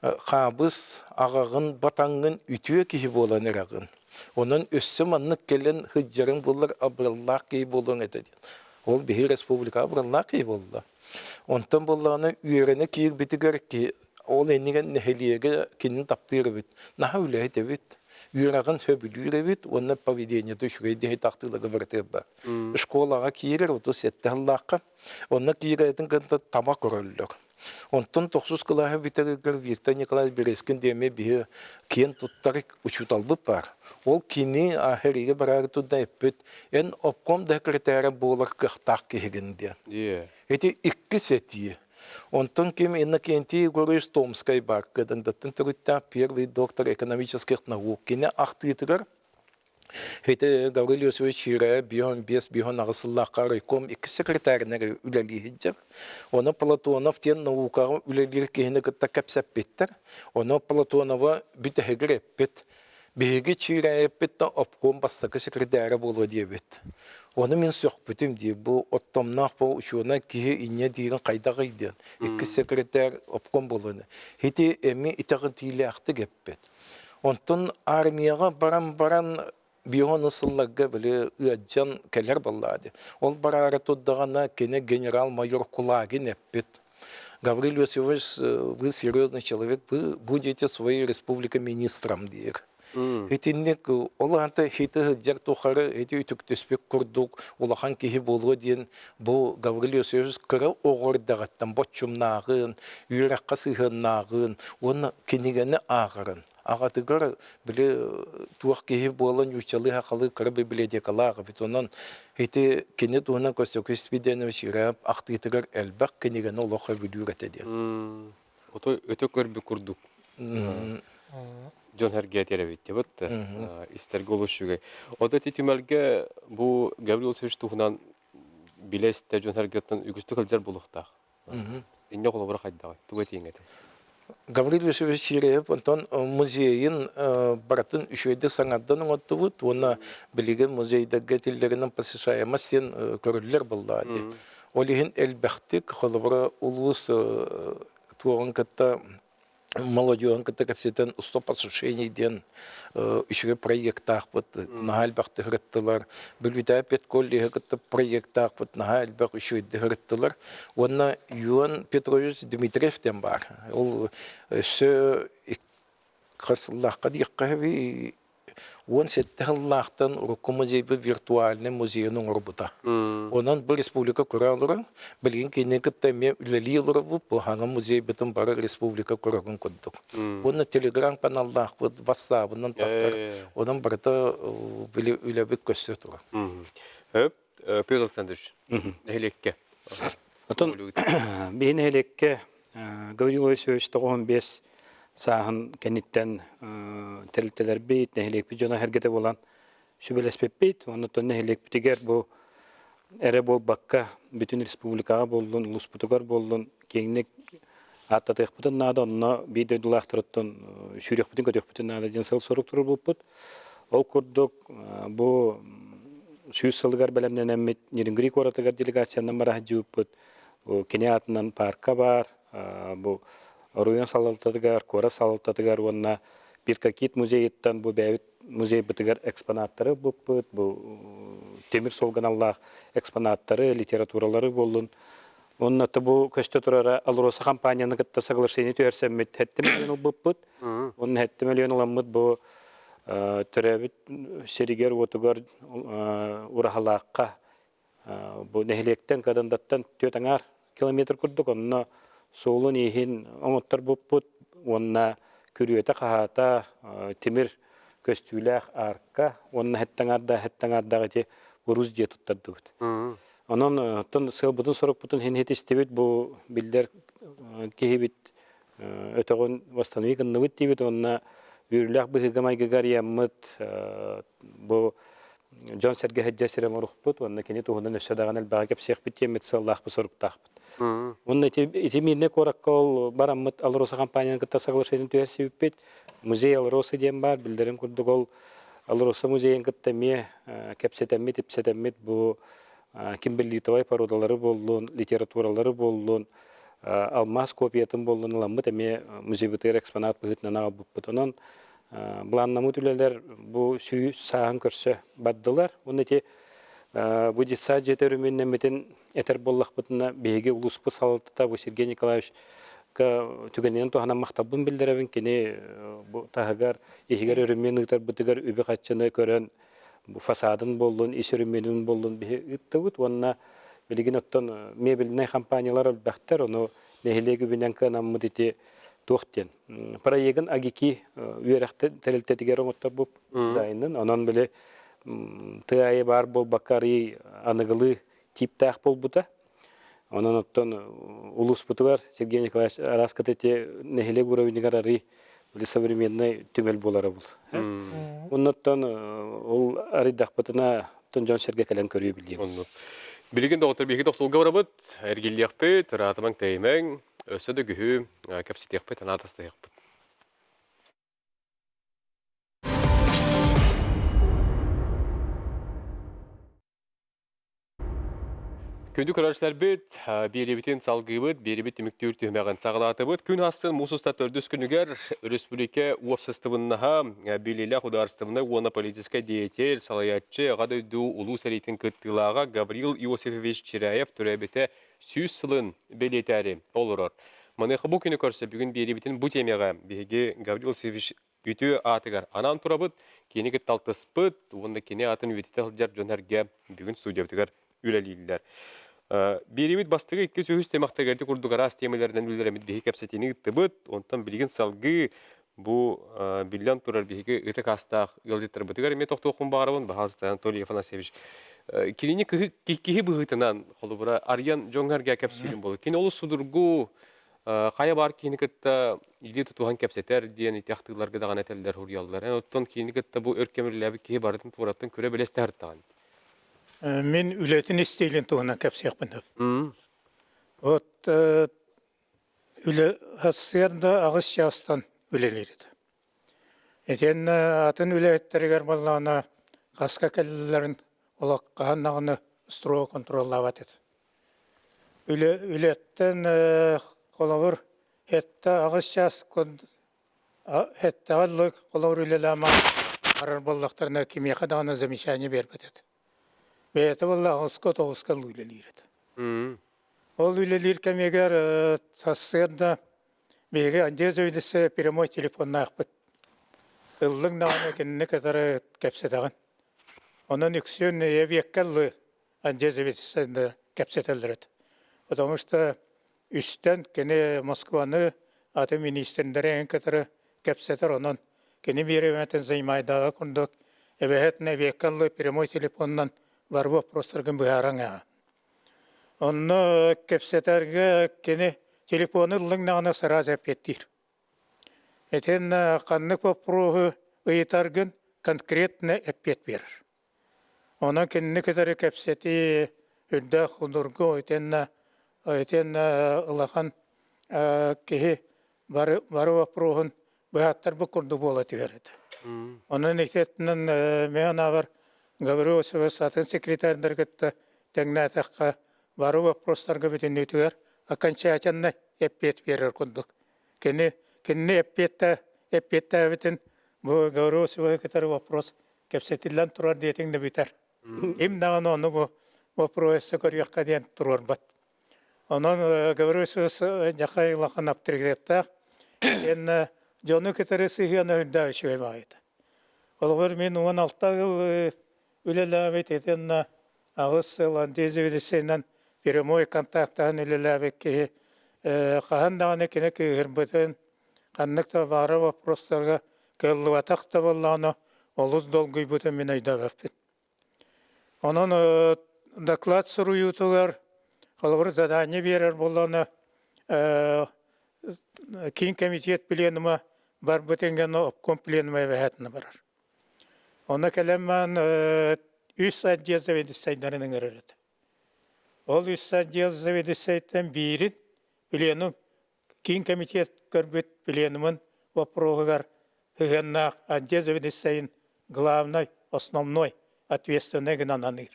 xabız ağağın batangın ütüye kişi bolan erağın. Onun üssü manlık gelen hıccarın bulur abrallah ki bolun etedi. Ol bir respublika abrallah ki bolda. Ondan bollağına üyerine kiyir bitigar ki ol enigen neheliyege kinin taptırı bit. Naha öyle etebit. Yüreğin söbülüyor bit. Onun pavidenya düşüyor diye taktırlığı verteba. Şkolağa kiyirer otu sette Allah'a. Onun kiyiretin kında tabak örüllür. Ondan 9 kılahı bitirir virten yıkılar bir eskin deme bir kiyen tuttarık uçutalbı var. O kini ahiriye bırakı tutda epet en opkom da kriterya bolar kıhtak kehigin diye. Eti iki setiye. Ondan kim en kenti görüş Tomskay var. Kadın datın turutta bir ve doktor ekonomических наук. Kine aktıytılar. Hete Gavrilo Söye çire bihon ağısıllahqa raykom iki sekreterine üleli hiccer. Ona Platonov ten naukağı ülelir kehine kıtta kapsap bittir. Ona Platonova bütehegir eppet. Bihegi çire eppet da opkom bastaki sekreteri bolu diye bit. Onu min sohbetim diye bu ottomnaq bu uçuna kihe inye diyen qaydağıydı. İki sekreter opkom bolunu. Hete emi itağın tili aktı geppet. Ondan armiyaga baran biyo nasıllaga böyle üyaccan keller balladı. Ol barara tuddağına kene general mayor Kulagin eppet. Гаврилио Сөе, вы серьезный человек, вы будете своей республике министром дир. Хитинник оланта хите жер тухары эти үтүк төспек курдук улахан кихи болу диен бу Гаврилио Сөе кыра огордагаттан бочумнагын, үйракка сыгыннагын, оны кенигени агырын. Ağatıgar bile tuğ kehi boğalan uçalı hakalı kara bibliotekalar bitonun hete kenet ona kostokist bidene şirap aktıgar elbak kenigen olaha biliyor etedi. Oto ötekör bir kurduk. John Hergetere bitti bot. İsterge oluşuyor. O da titümelge bu Gavrilo Söye tuğunan bileste John Hergetten ügüstü kalcar bulukta. İnne kolu bırak hayda. Tuğetiyenge. Gavrilo Söye çirep ondan muzeyin baratın üşüyde sanatdan otuvut ona bilgen muzeyde getirlerinin pasışayamazken körüller bulladı. Olihin elbette kolabora ulus tuğan katta молодежь, которая капсетен устоп осушение ден еще проектах вот на альбах дегреттелар, бельвитай петколли это проектах вот на альбах еще дегреттелар, он на Юан Петрович Дмитриев тембар, ол все касаллах кадик кави он сеттеллахтан рукомузейбе виртуальный музейның орбута. Онан бұл республика құралыры, білген кенекітті мен үлелейлері бұл хаңа музейбетін бары республика құрағын көддік. Оны телеграм каналдақ бұл ватсабынан тақтар, онан барыта үлебек көсті тұры. Петр Александрович, нехелекке. Отон, бейін хелекке Гаврил Васильевич 95 саһын кенниттен терилтелер бит, нехилек бит жона хергете болан шүбелеспеп бит, оннотон нехилек битигер бу эре бол бакка бүтүн республикага болдун, улус бутугар болдун, кеңнек аттатык бутун нада, онно биде дулактырыттын шүрек бутун көтөк бутун нада жансал сорук турur болпут. Ол курдук бу сүйүс сылгар белемнен эммит Нирингрик оратыгар делегациянан бара жууппут. Кене атынан парка бар, бу Оруян салалтатыгар, Кора салалтатыгар, онна Пиркакит музейттан бу бәйбит музей бытыгар экспонаттары болпут, бу темир солганаллах экспонаттары, литературалары болдун. Оннаты бу көстө турара Алроса компанияны кытта соглашение төөрсөммүт 7 миллион болпут. Он 7 миллион ламмыт бу төрөбүт серигер отугар урахалакка бу нехилектен кадандаттан 4 километр курдук, онна соолун ихин оңоттор болпут, онна күрүөтө кахата темир көстүүлэх арка, онна хеттаңардагы урус же туттардыбыт. Онон тон сылбытын сорок бутун хенетистебит бу билдер кехибит өтөгөн восстановикын ныбыт дебит, онна үрүлэх быгыгамайгыгар яммыт бу Джон Серге Хеджесерем орухпут, онна кене туһунан өссөдаган элбага кепсехпит темит сыллах бу соруктахпыт. Онна итимирне кораккол бараммыт Алроса компанияны кытта соглашение төөрсүбүппит. Музей Алроса дем бар, билдерим курдугол Алроса музейин кытта ме кепсетеммит, ипсетеммит бу кимбеллитовай пародалары болдун, литературалары болдун, алмаз копиятын болдун, ламмыт эме музей бытыр экспонат быгытынан албыппыт. Онон бланнамы түлелер бу сүй саһын көрсө баддылар. Оны те будитса жетерүмүннен метен этер боллахпытына беге улуспу салытта бу Сергей Николаевич түгенен тухана мактабын билдеребин кене бу тагар ихигер өрүмүн ыктар бытыгар үбү каччыны көрөн бу фасадын болдун, исөрүмүнүн болдун биттебут. Онна билигин оттон мебельный компаниялар албактар, ону нехилеги бинен канаммыт ити тохтен. Проектин агики үеректе терилтетигер оңоттор буп зайнын, онон биле тыайы бар бол бакари аныгылы типтах болбута. Онон оттон улус бутугар Сергей Николаевич раскатете нехилеги уровенигар ары биле современный түмел болары бул. Оннотон ол арыдахпытына Джон Серге келен көрүү билем. Билигин доктор биги доктолга барабыт, эргилиякпыт, ратымаң теймең, өсөдө күһү капситиякпыт, анатастыякпыт. Күндү көрәчләр бит, беребитин салгыбыт, беребит түмүктүр түмәгән сагылатыбыт. Күн астын мусуста төрдүс күнүгер республика уапсыстыбыннаха билиле хударстыбына уона политический деятель, салаятчы, гадыйду улус элитин кыттылага Гаврил Иосифович Чираев төрөбете сүз сылын белетәри олорор. Мыныхы бу күнү көрсө бүгүн беребитин бу темага биги Гаврил Иосифович үтү атыгар анан турабыт, кени кытталтыспыт, онда кени атын үтүтө жар жонарга бүгүн студиябытыгар үлелилер. Беребит бастыгы 2 сөз темактагерди курдук арас темаларынан үлдеремит биги кепсетини ыттыбыт, онтан билигин салгы бу биллян турар биги ыты кастак йолжиттер бытыгар эме токтокун барабын Бахазыт Анатолий Афанасьевич. Килини кихи быгытынан холубура арьян жоңгарга кепсетин болду. Кини олус судургу кая бар кини кытта или тутуган кепсетер диен итяктыйларга даган этелдер хурьяллар. Оттон кини кытта бу өркемирлеби кихи барын тураттан көрө белестер таган. Мен үлетін істейлін туғынан кәпсек бұндып. Вот үлі ғасырда ағыз шағыстан үлелерді. Етен атын үлеттергер баллағына қасқа кәлілерін олаққан нағыны строу контроллават еді. Үлеттен қолауыр әтті ағыз шағыс әтті ғаллы қолауыр үлелама арар баллақтарына кемеқа дағына замешане бербет еді. Бәйті болла ағысқа тоғысқа үлелерді. Ол үлелер кәмегер сасырда бейге андез өйдісі прямой телефонна ақпыт. Үлдің нағаны кеніне кәтары кәпсетаған. Онын үксен евеккәлі андез өйдісі кәпсетелдірді. Потому что үстен кене Москваны аты министрлері кәтары кәпсетер онын кене береметін займайдағы күндік евекәтіне евеккәлі прямой телефоннан бар вопростаргын бұяраңа. Онны кепсетерге кені телефоны лыңнағына сразу әпеттір. Этен қанны вопросы ыйтаргын конкретно әппет берір. Онан кенні кетері кәпсеті үрді құндырғы өйтен ұлақан кеге бары вопросын бұяттар бұл күрді болады береді. Онан ектетінен мен авар говорю өсі сатын секретарындар кетті тәңні атаққа бары вопростарға бүтін өтігер окончательно әппет берер күндік. Кенні әппетті әбітін бұл говорю өсі кетері вопрос кәпсетілден тұрар дейтіңді бітер. Имнаған оны бұл вопросы көріяққа дейін тұрар бат. Онан говорю өсі жақай лақан аптыргеттақ. Ен жоны кетері сүйгені үнді өші өймағайды. Олғыр мен 16 жыл үлеләбет етен ағыз ландезі ведесейнен прямой контактағын үлеләбет ке қағандағын екені кегір бұтын қаннықта бары вопростарға көллуатақта болғаны олыз долгый бұтын мен айда бәппін. Onun доклад сұруютылар, қалғыр задание берер болғаны кейін комитет пленума бар бұтенген обком пленума әвәтіні барар. Оны кәлеммен үс отдел заведіссайдарының өріреді. Ол үс отдел заведіссайттен бейрін пленум, кейін комитет көрбет пленумын вопроғығар ғыннақ отдел заведіссайын главной, основной ответственный гнананыр.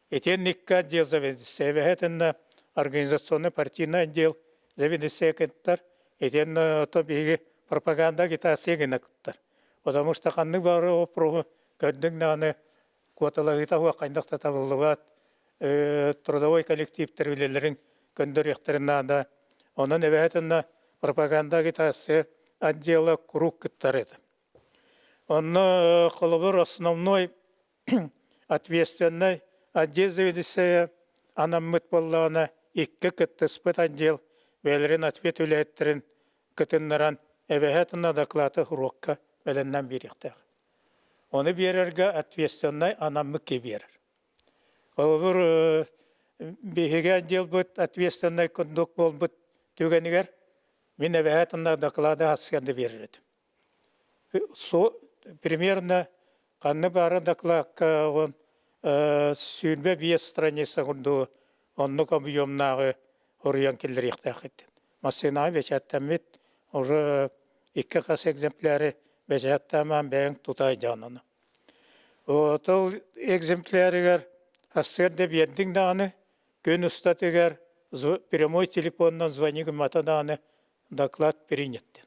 Этен никка отдел заведіссай, вәхетінна организационный партийный отдел заведіссай кеттар, этен тобиги пропаганда гитасы гінақтар. Потому что қанның бары опруғы көрдің нағаны квоталағыта уақайндақта табылығат, трудовой коллективтер үлелерін көндір ектірінна onun эвәтінна пропаганда гитасы отдела круг кіттар еді. Оны қылыбыр основной ответственный отдел заведіссая анаммыт болғаны иккі кітті спыт отдел вәлерін ответ үләйттірін кітіннаран эвәтінна доклады хұрыққа бәліннен беректіғ. Оны берерге ответственный анаммы ке берер. Ол бір бейге отдел бұд ответственный күндік бол бұд түгенігер мен эвәтінна доклады асқанды берер едім. Примерно қанны бары докладқа он сүйінбе 5 страница ғынды оннық объемнағы ориян келдер ектақ еттін. Масына вешаттамет уже 2 қас экземпляры вешаттаман бәң тұтай жаныны. Ол экземплярыгер асырды бердің дағаны көн ұстатыгер прямой телефоннан звонигы матадағаны доклад принеттен.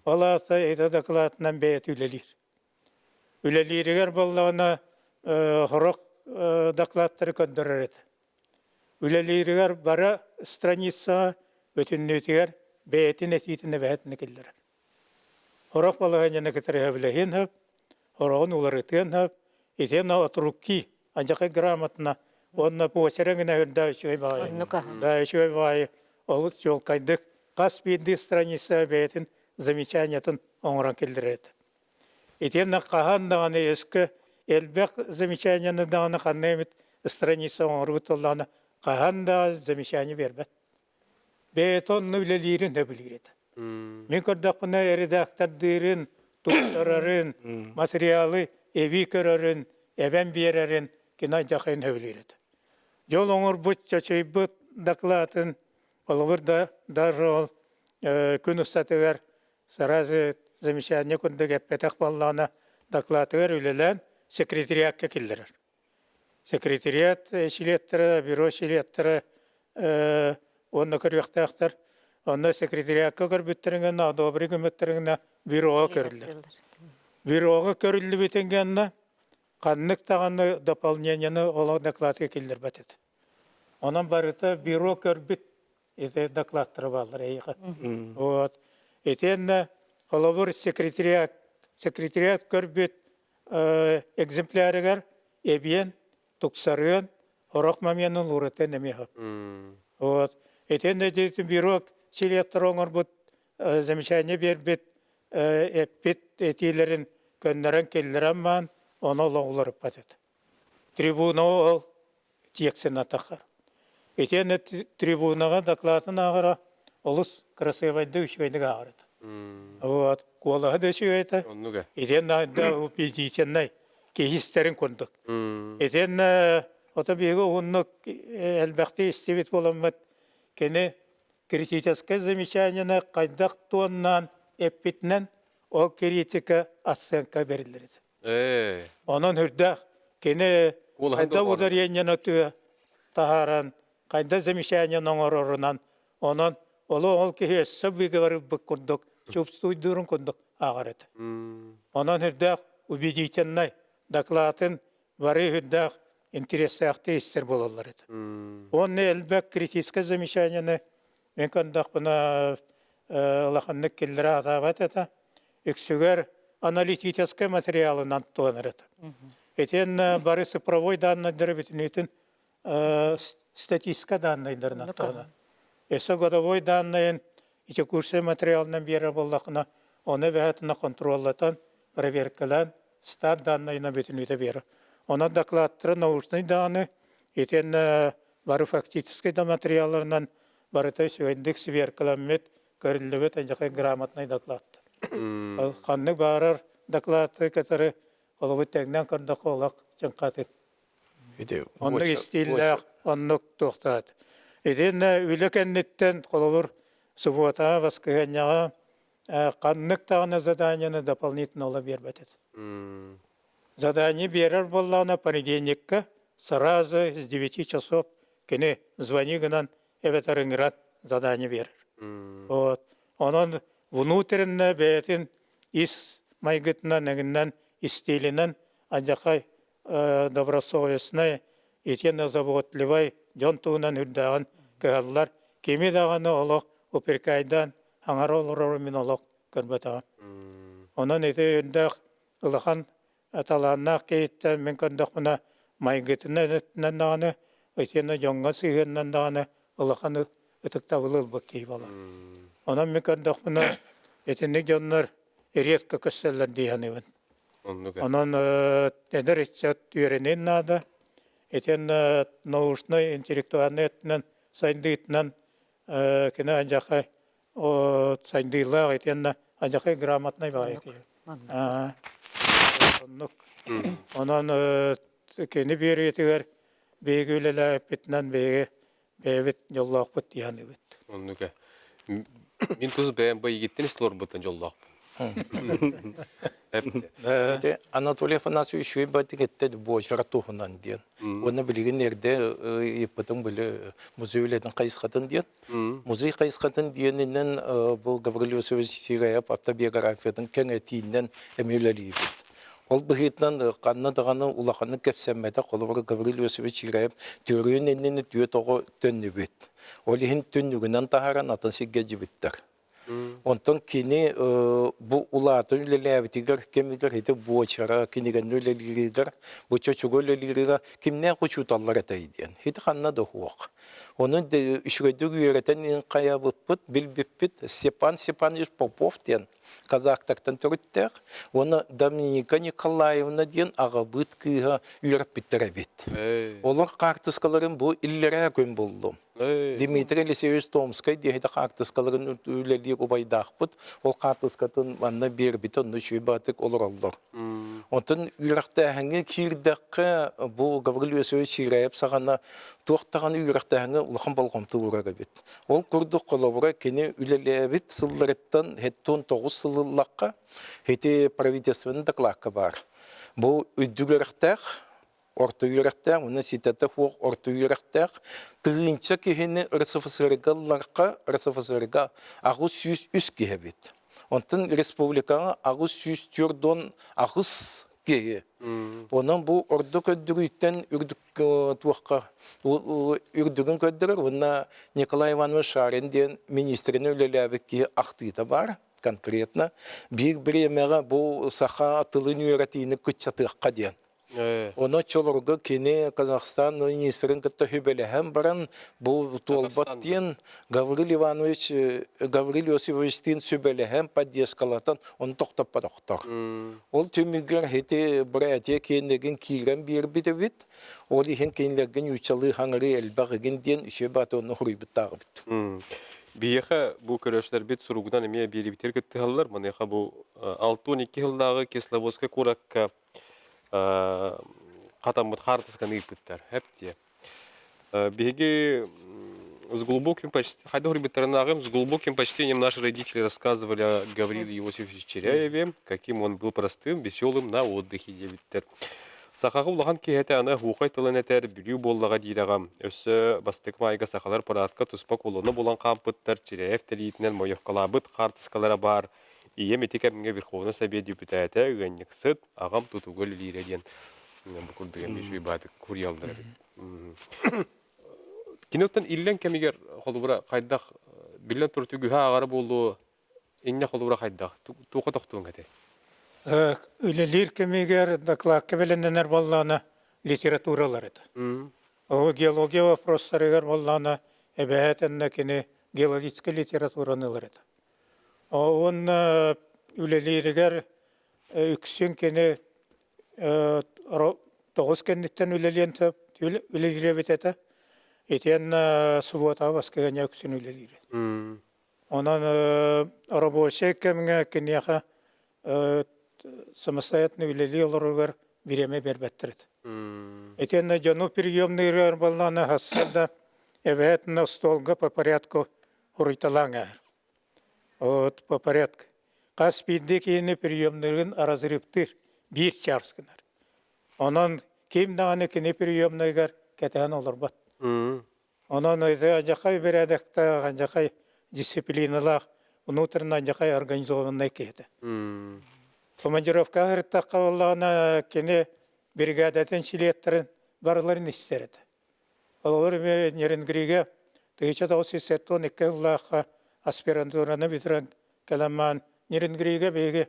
Олата это докладынан бәйет үлелер. Үлелерігер болғаны ғұрық докладтары көндірір еді. Үлелерігер бара страница өтіннетігер бәйетін әтейтіні бәйетіні келдірір. Ғұрық болғанына кетері әбілеген хөп, ғұрығын олар еткен хөп, етен отрубки, анжақы грамотна, онына почереңіне өрді үшөй бай, ол жол қайдық, қас бейді страница бәйетін замечаниятын оңыран келдірір еді. Етен қаған дағаны ескі әлбәк замечанияны дағаны қанны емет страница оңыр бұтылдағаны қаған да замечания бербәт. Бәйтонны үлелерін өбілер еді. Мен көрдік бұна редактардырын, тұқсарарын, материалы әві көрерін, әбән берерін кена жақайын өбілер еді. Жол оңыр бұт чачай бұт докладын, ол бірді даже ол күн ұстатығар сразу замечание күндік әппетақ баллағына докладығар үлелән секретариатқа келдірір. Секретариат шилеттірі, бюро шилеттірі, оны көрвектақтар, оны секретариатқа көрбіттеріңген, адобры көміттеріңген бюроға көрілдір. Бюроға көрілді бетенгеніне қаннық тағаны дополненияны олар докладға келдір бәтеді. Онан барыта бюро көрбіт докладтыры балыр әйіға. Етенне қолабыр секретариат көрбіт экземплярыгар эбиен, тұқсарыен, орақ маменің ұрытын әмеғып. Етенне дейтін бюро силеттір оңыр бұд замечание бербет, әппет етейлерін көндерін келдерін ман, оны олығылырып бәтеді. Трибуна ол тиексен атақар. Этен трибунаға докладын ағыра олыс красивайды үшгейді ағырды. Вот, қолығы да үшгейді. Оннуга. Этен да убедительный кейістерін көндік. Этен ота бегі оннық әлбәқті істебет боламыд. Кені критическое замечание қайдақ туаннан, эппетнен ол критика оценка берілдірді. Onun hürdə kene kayda udaryenyen ötüye taharan kayda zemişenyen onurunan onun ol ki hesabı var bu kunduk substudurun kunduk ağardı. Onun hürdə ubeditennay daklatın varı hürdə интересахты истер болаларыды. Он элбек критическое замечание мен кандак бuna лаханнык келлері атабат это үксүгер аналитический материалынан туанырыды. Этен бары цифровой данныдары бүтінетін статистика данныдарын туаны. Эсі годовой данныйын иче курсы материалынан бері боллақына оны бәтіна контроллатан, проверкалан, стар данныйына бүтінеті бері. Ona dokladları nauşnay dağını, eten barı faktiski da materyallarından barı da söyledik siverkalamet, görülüvet ancak gramatnay doklattı. Kanlık bağırır doklatı katarı olubu teknen kandak olak çankatı. Onu istiller, onu toxtadı. Eten öyle kennetten kolur subota vaskıganyağa kanlık dağına zadanyanı дополнительно ola berbetet. Задание берер было на понедельника, сразу с 9 часов, кене звони гнан, эветаринград задание берер. Вот. Он внутренне бетин из майгытна негнан истилинен, анжакай добросовестный, и тен заботливай, дёнтугнан үрдаган кыгаллар, кеме даганы олок, уперкайдан, аңар олорор мин олок көрбетаган. Онан эте үрдаг, ылахан аталаннақ кейттен мен көндіқміна майгетінен нағаны, өтені жоңға сүйгеннен нағаны ұлақаны үтікта ұлыл бұк кей бала. Онан мен көндіқміна етінік жонлар редко көстелден дейінігін. Онан әдір етсет үйренен нады, етен наушны интеллектуальны етінен сайындығытынан кені анжақай сайындығылақ етенна анжақай грамотнай баға етейін. Ondan kendi bir yetiger beygüyle bitnen beyge beyvet yollaq bit yani bit. Onnuga. Min tuz beğen bay gittiniz lor bıtan yollaq. Anatoly Afanasьевич şöyle gitti bu şaratuhundan diyen. Onu bilgin nerede yapıtın böyle müzeyleden kayıskatın diyen. Müze kayıskatın diyeninden bu Gavril Yosefovich Sirayev autobiyografiyadan kengetinden emirleri. Ол бұғытнан қанна дағаны улақаны кәпсәммәді қолыбыры Гаврил Йосифович Сираев түрген еннені түйет оғы төнні бет. Ол ең төннігінен тағаран атын сегге жібіттір. Онтан кені бұл улатын үлеләбітігір, кемігір еті бұл очара, кенеген үлелігір, бұл чөчігі үлелігір, кемне құчуталар әтейден. Еті қанна да хуақ. Onun üçgödük öğreten kaya bıppıt, bilbipit Степан Степанович Попов diyen Kazak'tan türüttek. Onu Dominika Nikolaevna diyen ağabıt kıha öğrep bittirebit. Olur kartıskaların bu illere gün buldum. Dmitri Alexeyevich Tomskay diye de kartıskaların üleliği ubaydağpıt. O kartıskatın bana bir bit onu şübatık olur olur. Ondan öğrettiğini kirdekke bu Gavril Yosefovich Sirayev sağana tuğtağını öğrettiğini ulağın balğamtı uğrağı bit. Ol kurduk kolabora kene ülelebit sıllarıttan hetton 9 sıllıqqa heti pravительственный докладка бар. Bu üddügörüktək, orta yürüktək, onun sitete huq orta yürüktək, tığınca kehini RSFSR-ға ağız 100 kehebit. Ondan Respublikaға ağız 100 türdon ağız kehe. Onun bu ordu köddürüytten ürdük tuğqa, ürdügün köddürür, ona Nikolay Ivanoviç Şarin diyen ministrini ülelebik ki aqtıyda var. Конкретно bir emeğe bu saha atılın öğrettiğini küçatığqa diyen. Оны чолорга кене Казахстан министрин кытта хүбелеһем баран бу толбат ден Гаврил Иосифовичтин сүбелеһем поддержкалатан он токтап бадоктор. Ол түмүгөр хете братья кенеген кирен бир бит. Ол ихен кенлерген үчалы хаңыры элбагын ден үшө батонны хурубуттагыт. Бияха бу көрөшлөр бит суругунан эме бери битер кеттелер. Манеха бу 6-12 жылдагы Кисловодска куракка катамыт хартысканы ипиттер. Хепте. Беги с глубоким почтением наши родители рассказывали о Гавриле Иосифовиче Черяеве, каким он был простым, веселым на отдыхе дебиттер. Сахагы улахан кехете аны хукай тылынетер билүү боллага дирагам. Өссө бастык майга сахалар паратка туспак улуны болан кампыттар Черяев телитинен моёвкалабыт хартыскалара бар. Ие метикемге Верховный Совет депутаты генниксыт агам тутугөл лиреден. Букулдыгам бешүй бадык курьялдыр. Киноттан иллен кемигер холубура кайдак билен туртугуха агары болду. Инне холубура кайдак тука токтуң кете. Үлелер кемигер доклад кебеленнер болланы литературалар это. О геология вопростарыгар болланы эбәһәтенне кене геологическая литературанылар это. Он үлелеригер үксен кене 9 кеннеттен үлелентеп үлелере бетете. Этен суббота баскаганя үксен үлелере. Онан рабочий кемге кенеха самостоятельно үлелелеригер биреме бербеттерет. Этен жану приемныйрар болланы хассада эвәтне столга по порядку уриталаңар. Вот по порядку. Каспийде кейіне приемнерін разрыптыр bir чарскынар. Онан кем дағаны кене приемнайгар кәтән олар бат. Онан өйді анжақай берәдіқті, анжақай дисциплиналақ, внутренно анжақай организованный кейді. Командировка ғырттаққа олағына кене бригадатын шилеттерін барларын істереді. Олар нерінгіреге 1912 жыллаққа аспирантураны бітірін кәлеман Нерингриге беге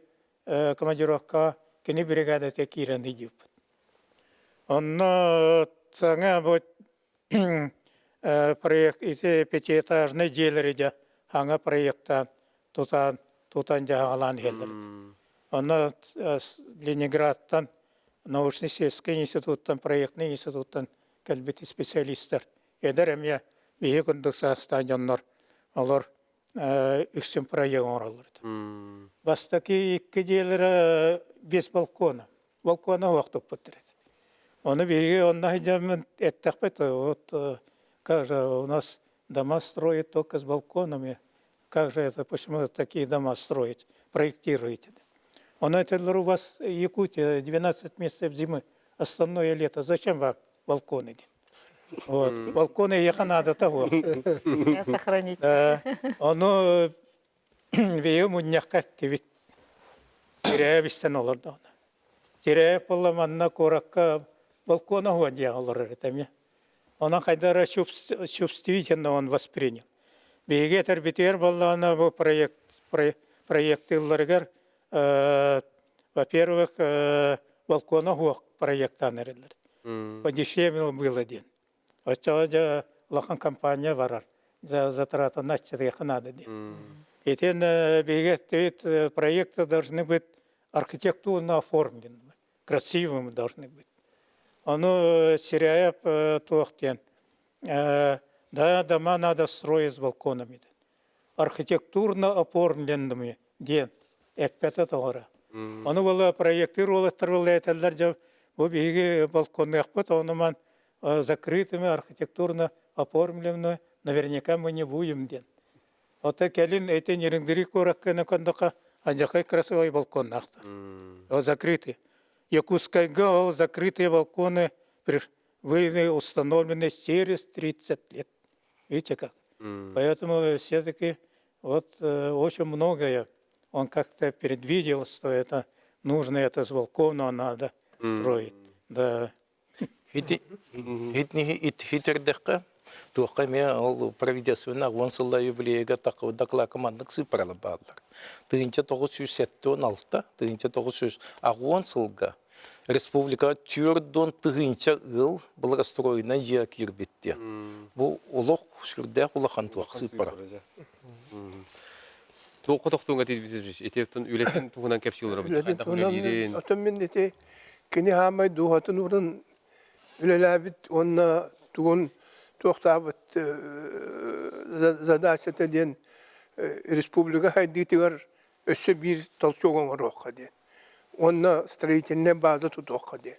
командировка кені бригада текирен дейіп. Онна саңа бұл проект ите пятиэтажный желереде аңа проекттан тутан жағалан елдірді. Онна Ленинградтан научно-сельский институттан, проектный институттан кәлбеті специалистер. Едер әме бейі күндік састан жаннар олар үксен проект оралырды. Бастаки икки желері 5 балкона. Балкона уақытып бұттырады. Оны бейге онна хайдамын әттәқпет. Вот как же у нас дома строят только с балконами. Как же это, почему такие дома строить, проектируете? Он это у вас Якутия 12 месяцев зимы, основное лето. Зачем вам балконы? Вот. Балконы ехать надо того. Сохранить. Оно вею муньякат тивит. Теряевистен оларда. Теряев поломанна коракка балкона хуадья олар. Он хайдара чувствительно он воспринял. Беге тербитер баллана bu проектыларгар, во-первых, балкона хуак проектан эрелер. Подешевле было ден. Очага лахан компания варар. Затрата начали надо ден. Этен беге проекты должны быть архитектурно оформлены, красивыми должны быть. Оно Черяев туахтен. Да, дома надо строить с балконами. Архитектурно оформленными ден. Экпета тогора. Оно было проектировалось, это же беги балконы экпета, он закрытыми, архитектурно оформленными. Наверняка мы не будем ден. Вот келин эти нерингдери коракканы кондока анжакай красивый балкон нахта. Закрытый. Якутскайга закрытые балконы были установлены через 30 лет. Видите как? Поэтому все-таки вот очень многое он как-то предвидел, что это нужно, это с балкона надо строить. Да. Хитердекка туаққа мен ол правительствоның ағуан сылда юбилейге тақы дақла командық сыпыралы бағылар. 1916, ағуан сылға республика түрдон тыгынча ыл благоустроена жия кирбитте. Бу улук сүрдә улахан туаксыт бара. Тоқы тоқтуңға тезбесіз етептің үлетін туғынан кәпшілері бұл. Отон мен дете кені хамай дуғатын урын үлеләбіт онна туғын тоқтабыт задачата ден республика хайдитигар өссө бир толчогон орокка ден. Онна строительная база тутуаққа ден.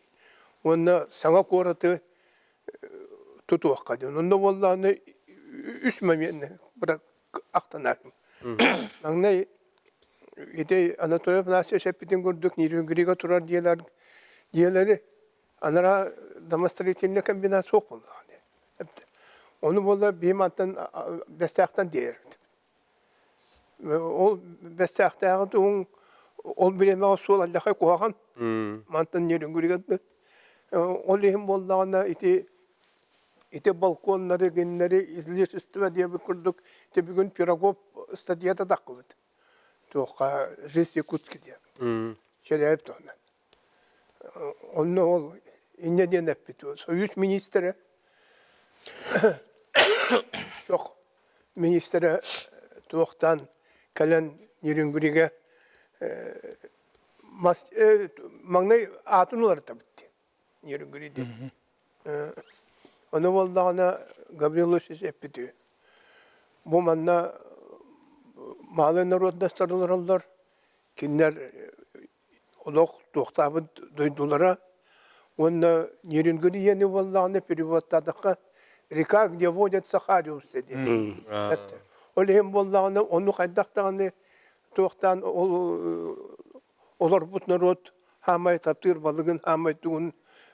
Онна саңа кораты тутуаққа ден. Онна болланы үш моментне бірақ ақтанағым. Аңнай ете Анатолий Панасович әппетін көрдік, Нерюнгрига тұрар диелері анара домостроительный комбинат соқ болды. Оны болда бейім аттан бәстәқтан дейір. Ол бәстәқтағы туғын ол білемеға сол әлдақай қоған. Мантан Нерюнгрига. Ол ехім болдағына ете балконлары, генлері излишество деп көрдік. Ете бүгін Пирогов стадияда дақылды. Тоққа жест Якутский деп. Шерәйіп тоғына. Оны ол иннеден әппеті. Союз министрі, шоқ министрі тоқтан кәлін Нерюнгриге маңнай атын олар табытты. Нерюнгриде. Оны болдағына Гаврил Лосис әппеті. Бұл манна малы народнастарылар олар, кенлер олық тоқтабы дойдулара, оны Нерюнгри ені болдағына переводтадыққа река, где водят Сахариус деді. Ол ем болдағына, оны қайдақтағына тоқтан олар бұт народ хамай таптыр балығын, хамай туғын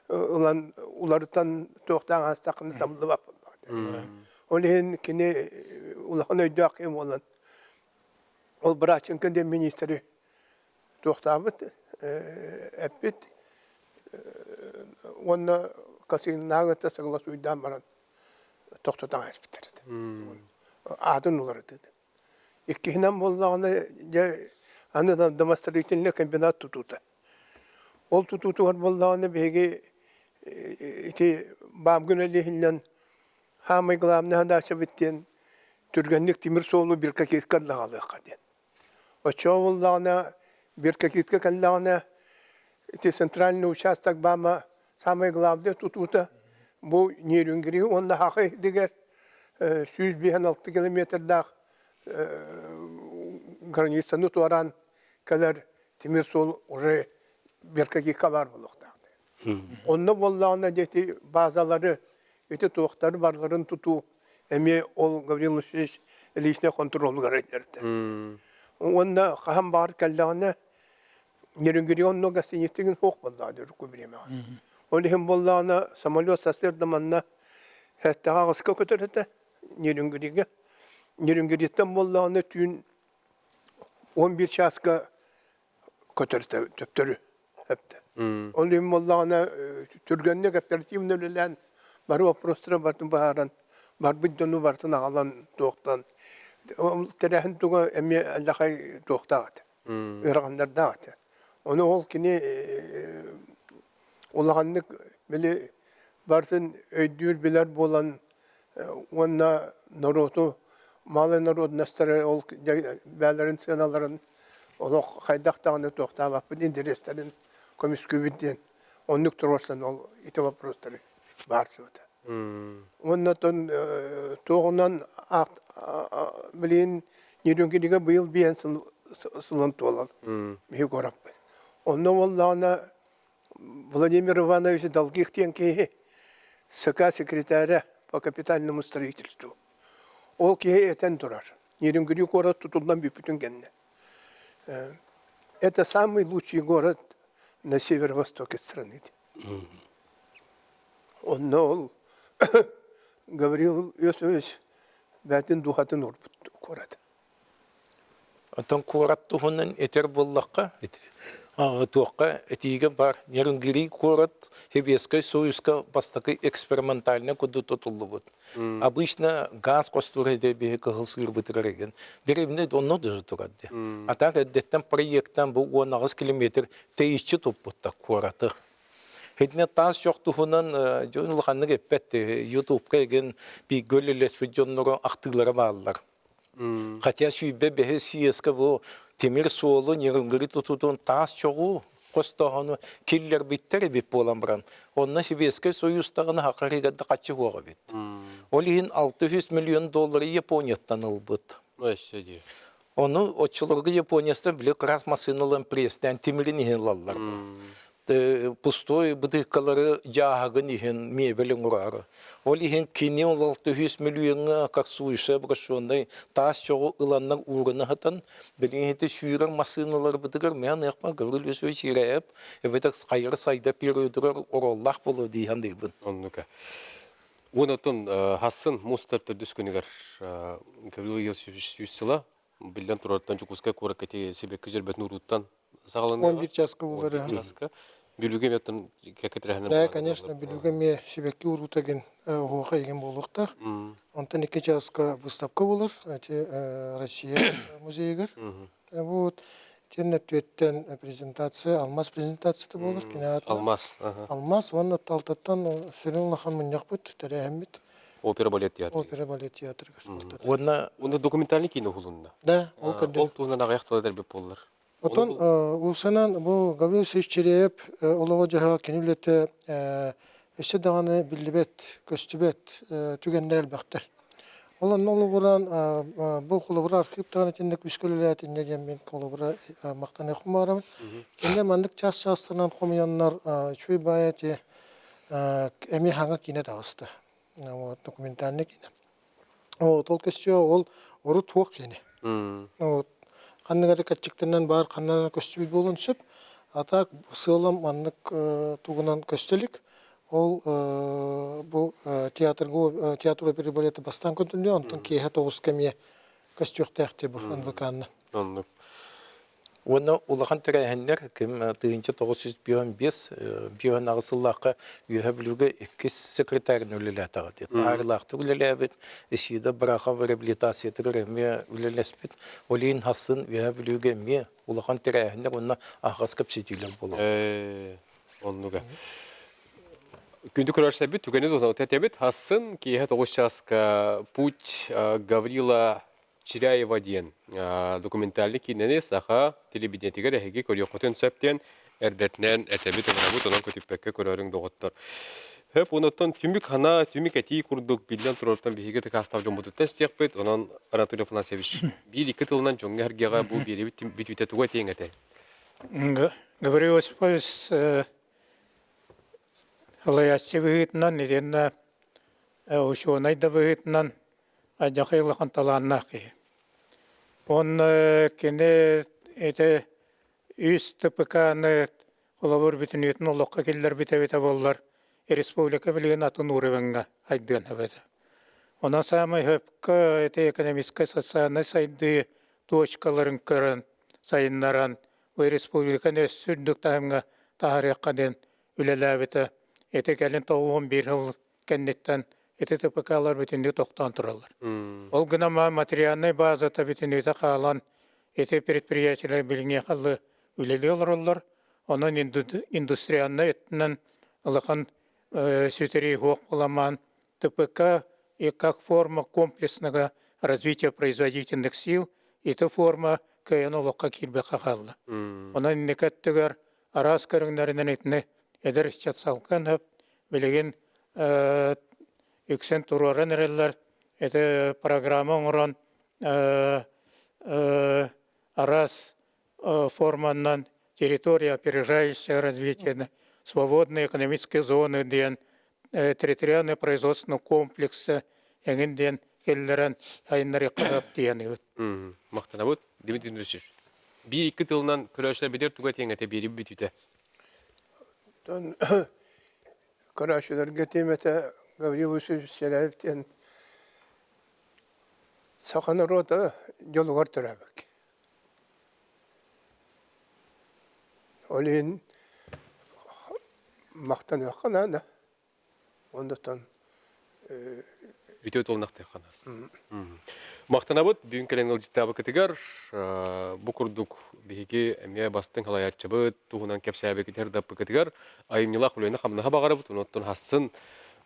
уларытан тоқтан астақыны тамылы бап болдағына. Ол ен кене улағын өйді ақым олан. Ол Браченкінде министрі тоқтабыт, әппет, оны қасығын нағыта сағылас ұйдан баран тоқтатан әспеттерді. Адын олар деді. Еккігінен болдағына аныдан демонстративный комбинат тұтуды. Ол тұтуғар болдағына беге бам күнелігінен хамай ғыламны хандашы біттен түргенлік темір солу бір кәкетке лағалы қаден. Очо болдағына бір кәкетке кәллағына центральный участок бама самай главды тұтуды. Бұл Нерюнгри, онда хақы дегер 106 километрдақ границаны туаран кәлер темір сол уже бір кәкетке бар болуқтақты. Онда болдағына деті базалары, еті тоқтары барларын тұту, әме ол Гаврил Лосевич личный контроль гарантирді. Онда қаған бар кәллағына Нерюнгри онно гостиництігін хоқ болдағады рүкі біреме. Ол ехім болдағына самолет сасырдыманна әттіға ғысқа көтерді Нерюнгриге. Нерюнгридтен болдағына түйін 11 часқа көтерді төптөрі. Ол ехім болдағына түргенне кооперативні өлілән бар вопростыры бардың бағаран, бар бұйдыны бардың ағалан тоқтан. Тәрәхін туға әме әлдақай тоқтағады, үрғандардағады. Оны ол кені олағанлық білі бардың өйдір білер болан онна народу, малы народ настары ол бәлерін сыналарын олық қайдақтағаны тоқтағапын интерестерін көміскөбіден онлық тұрғырсан ол ите вопростары бар сөйді. Оннан тоғынан білейін Нерюнгриге бұйыл бейін сылын толал. Бейі көріп біз. Оннан олағына Владимир Иванович Долгихтен кейі СК секретаря по капитальному строительству. Ол кейі әтен тұрар. Нерюнгри город тұтылдан бүпітін кәнне. Это самый лучший город на северо-востоке страны. Оннан ол Гаврил Иосифович бәтін дұхатын орбыт көреді. Антон курат тухунан этер боллаққа, туаққа этиге бар. Нерюнгри курат Хебескай союзка бастакы экспериментальный куды тотулы бұд. Обычно газ костурыды бейі кығылсыр бұтырыреген. Деревне онно даже тұрады. Атақ әдеттен проекттен бұл 19 километр тейісчі топ бұдта кураты. Hidne tas çok tuhunan jonulhanı gepet YouTube'ga egen bir gölles videonları aktıklara bağlılar. Хотя şübbe behe siyeska bu temir soğulu nirungiri tutudun tas çoğu kostağını killer bitter bip bolan bran. Onna sibeske soyustağını hakari gadda kaçı hoğa bit. Olihin 600 milyon doları Japonya'dan alбыт. Öyle diyor. Onu oçulurgu Japonya'da bile kras masinalı presten temirin ihinlallar. Пустой бутылкалары жаагын иһин мебелин урары. Ол иһин кини 600 миллионга как суйша брошондай тас чогу ыланнар урыны хатан билинете шүйрер машиналар бытыгар мен якма гөрүлөсө чиреп эбетек кайыр сайда перөдүр ороллах болу дейһан дейбин. Оннука. Онотон хасын мустар төдүскөнүгөр көлү юсула билден тураттан жукуска коракати себе кижербет нуруттан сагалан 11 часка булар. Бүлүгө меттен кекетрехне. Да, конечно, билуге ме шибекки урутаген хуака еген болуктар. Онтан 2 часка выставка булар, Россия музейгер. Вот. Теннеттен презентация, алмаз презентациясы болар, киноатна. Алмаз, ванна талтаттан Сөрелахан мынjak бут, терехмит. Опера балет театры. Опера балет театры. Онда документальный кино хулунда. Да, ол кадер. Ол туна нагаякталар беп боллар. Отон улсанан бу Гаврил Сечереп олого жаха кинилете эсе даганы биллибет, көстүбет түгендер элбактар. Олан олугуран бу холобура архив таганы тендек үскөлөлөт индеген мен холобура мактаны хумарам. Кенде мандык час-частарынан комуяннар чүй баяти эми ханга кине дагысты. Вот документальный кине. Вот ол көстү ол ору туок кине. Вот Қаннығары кәтчіктенен бар қаннан көстібіл болын сөп, атақ сылам маннық туғынан көстелік. Ол бұл театр опера балеті бастан көтінде, онтың кейхе 9 кәмие көстіқтәқті бұл НВК-ны. Оны улахан тәрәһеннәр кем 1905 бирен агысыллакка үһә билүгә 2 секретарь үлелә тагы. Тарлак түгелә бит, исидә браха реабилитация тәрәме үлеләспит. Олин хасын үһә билүгә ме улахан тәрәһеннәр онна агас капситиләр була. Оннуга. Күндү көрәшсә бит түгәне дә тәтәбит хасын киһә 9 часка путь Гаврила Чиряева ден документальный кинене саха телевидениетигер эһиги көрөкөтөн сөптен эрдетнен этебит онабут онон көтүппекке көрөрүң доготтор. Хөп онотон түмүк хана түмүк эти курдук билден турортан биһиге текастав жомбуту тестекпет онон Анатолий Афанасьевич бир iki тылынан жоңга хергега бу биребит битүтө туга теңете. Гаврил Осипович халаясчы выгытнан неден ошонайда выгытнан ажахайлахан талааннахи. Он кене эте үс ТПК-ны олабыр бүтүнүтүн олокка келлер бите боллар. Республика билген атын уровенга айдын хабета. Она самый хөпкө эте экономический социальный сайды точкаларын көрөн сайыннаран ой республиканы өссүрдүк тайымга тарихка ден үлеләбете эте келин 11 жыл кеннеттен эте ТПК-лар бүтүндү токтон туралар. Ол гына материальный базата бүтүндү калан эте предприятиялар билине калды үлелелер. Онун индустриянны этнен алахан сютери хок боламан ТПК и как форма комплексного развития производительных сил, эта форма каянолокка килбе калды. Онун некеттегер арас көрүңнөрүнөн этне эдер чатсалкан билеген Yüksен тураран эреллер, это программа оңыран арас форманнан территория опережающего развития, свободные экономические зоны, ден территориальные производственные комплексы, ден келлерен айнары қадап дейіні. Мақтана бұд, Дмитрий Дмитриевич. Bir iki tılından körәшler bedер туга теңете бери бүтүтә. Körәшler гетемете Гаврил Сечеревтен сахана рота жолугар төрәбек. Олин мақтан яқына да. Ондықтан Бүтө толнакты хана. Мактана бут бүгүн келен ыл житабы кетигер бу курдук биһиги эмне бастың халаячыбыт туһунан кепсәбе китер даппы кытыгар айымнылах үлені хамнаха багарыбыт оноттон хассын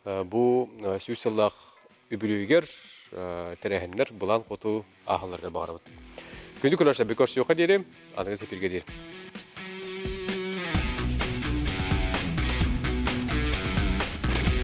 бу сүйселлах үбүлүгер терехеннер булан коту ахылларга багарыбыт. Күндү күнәшә бекорс юка дире, аныгы сепирге дир.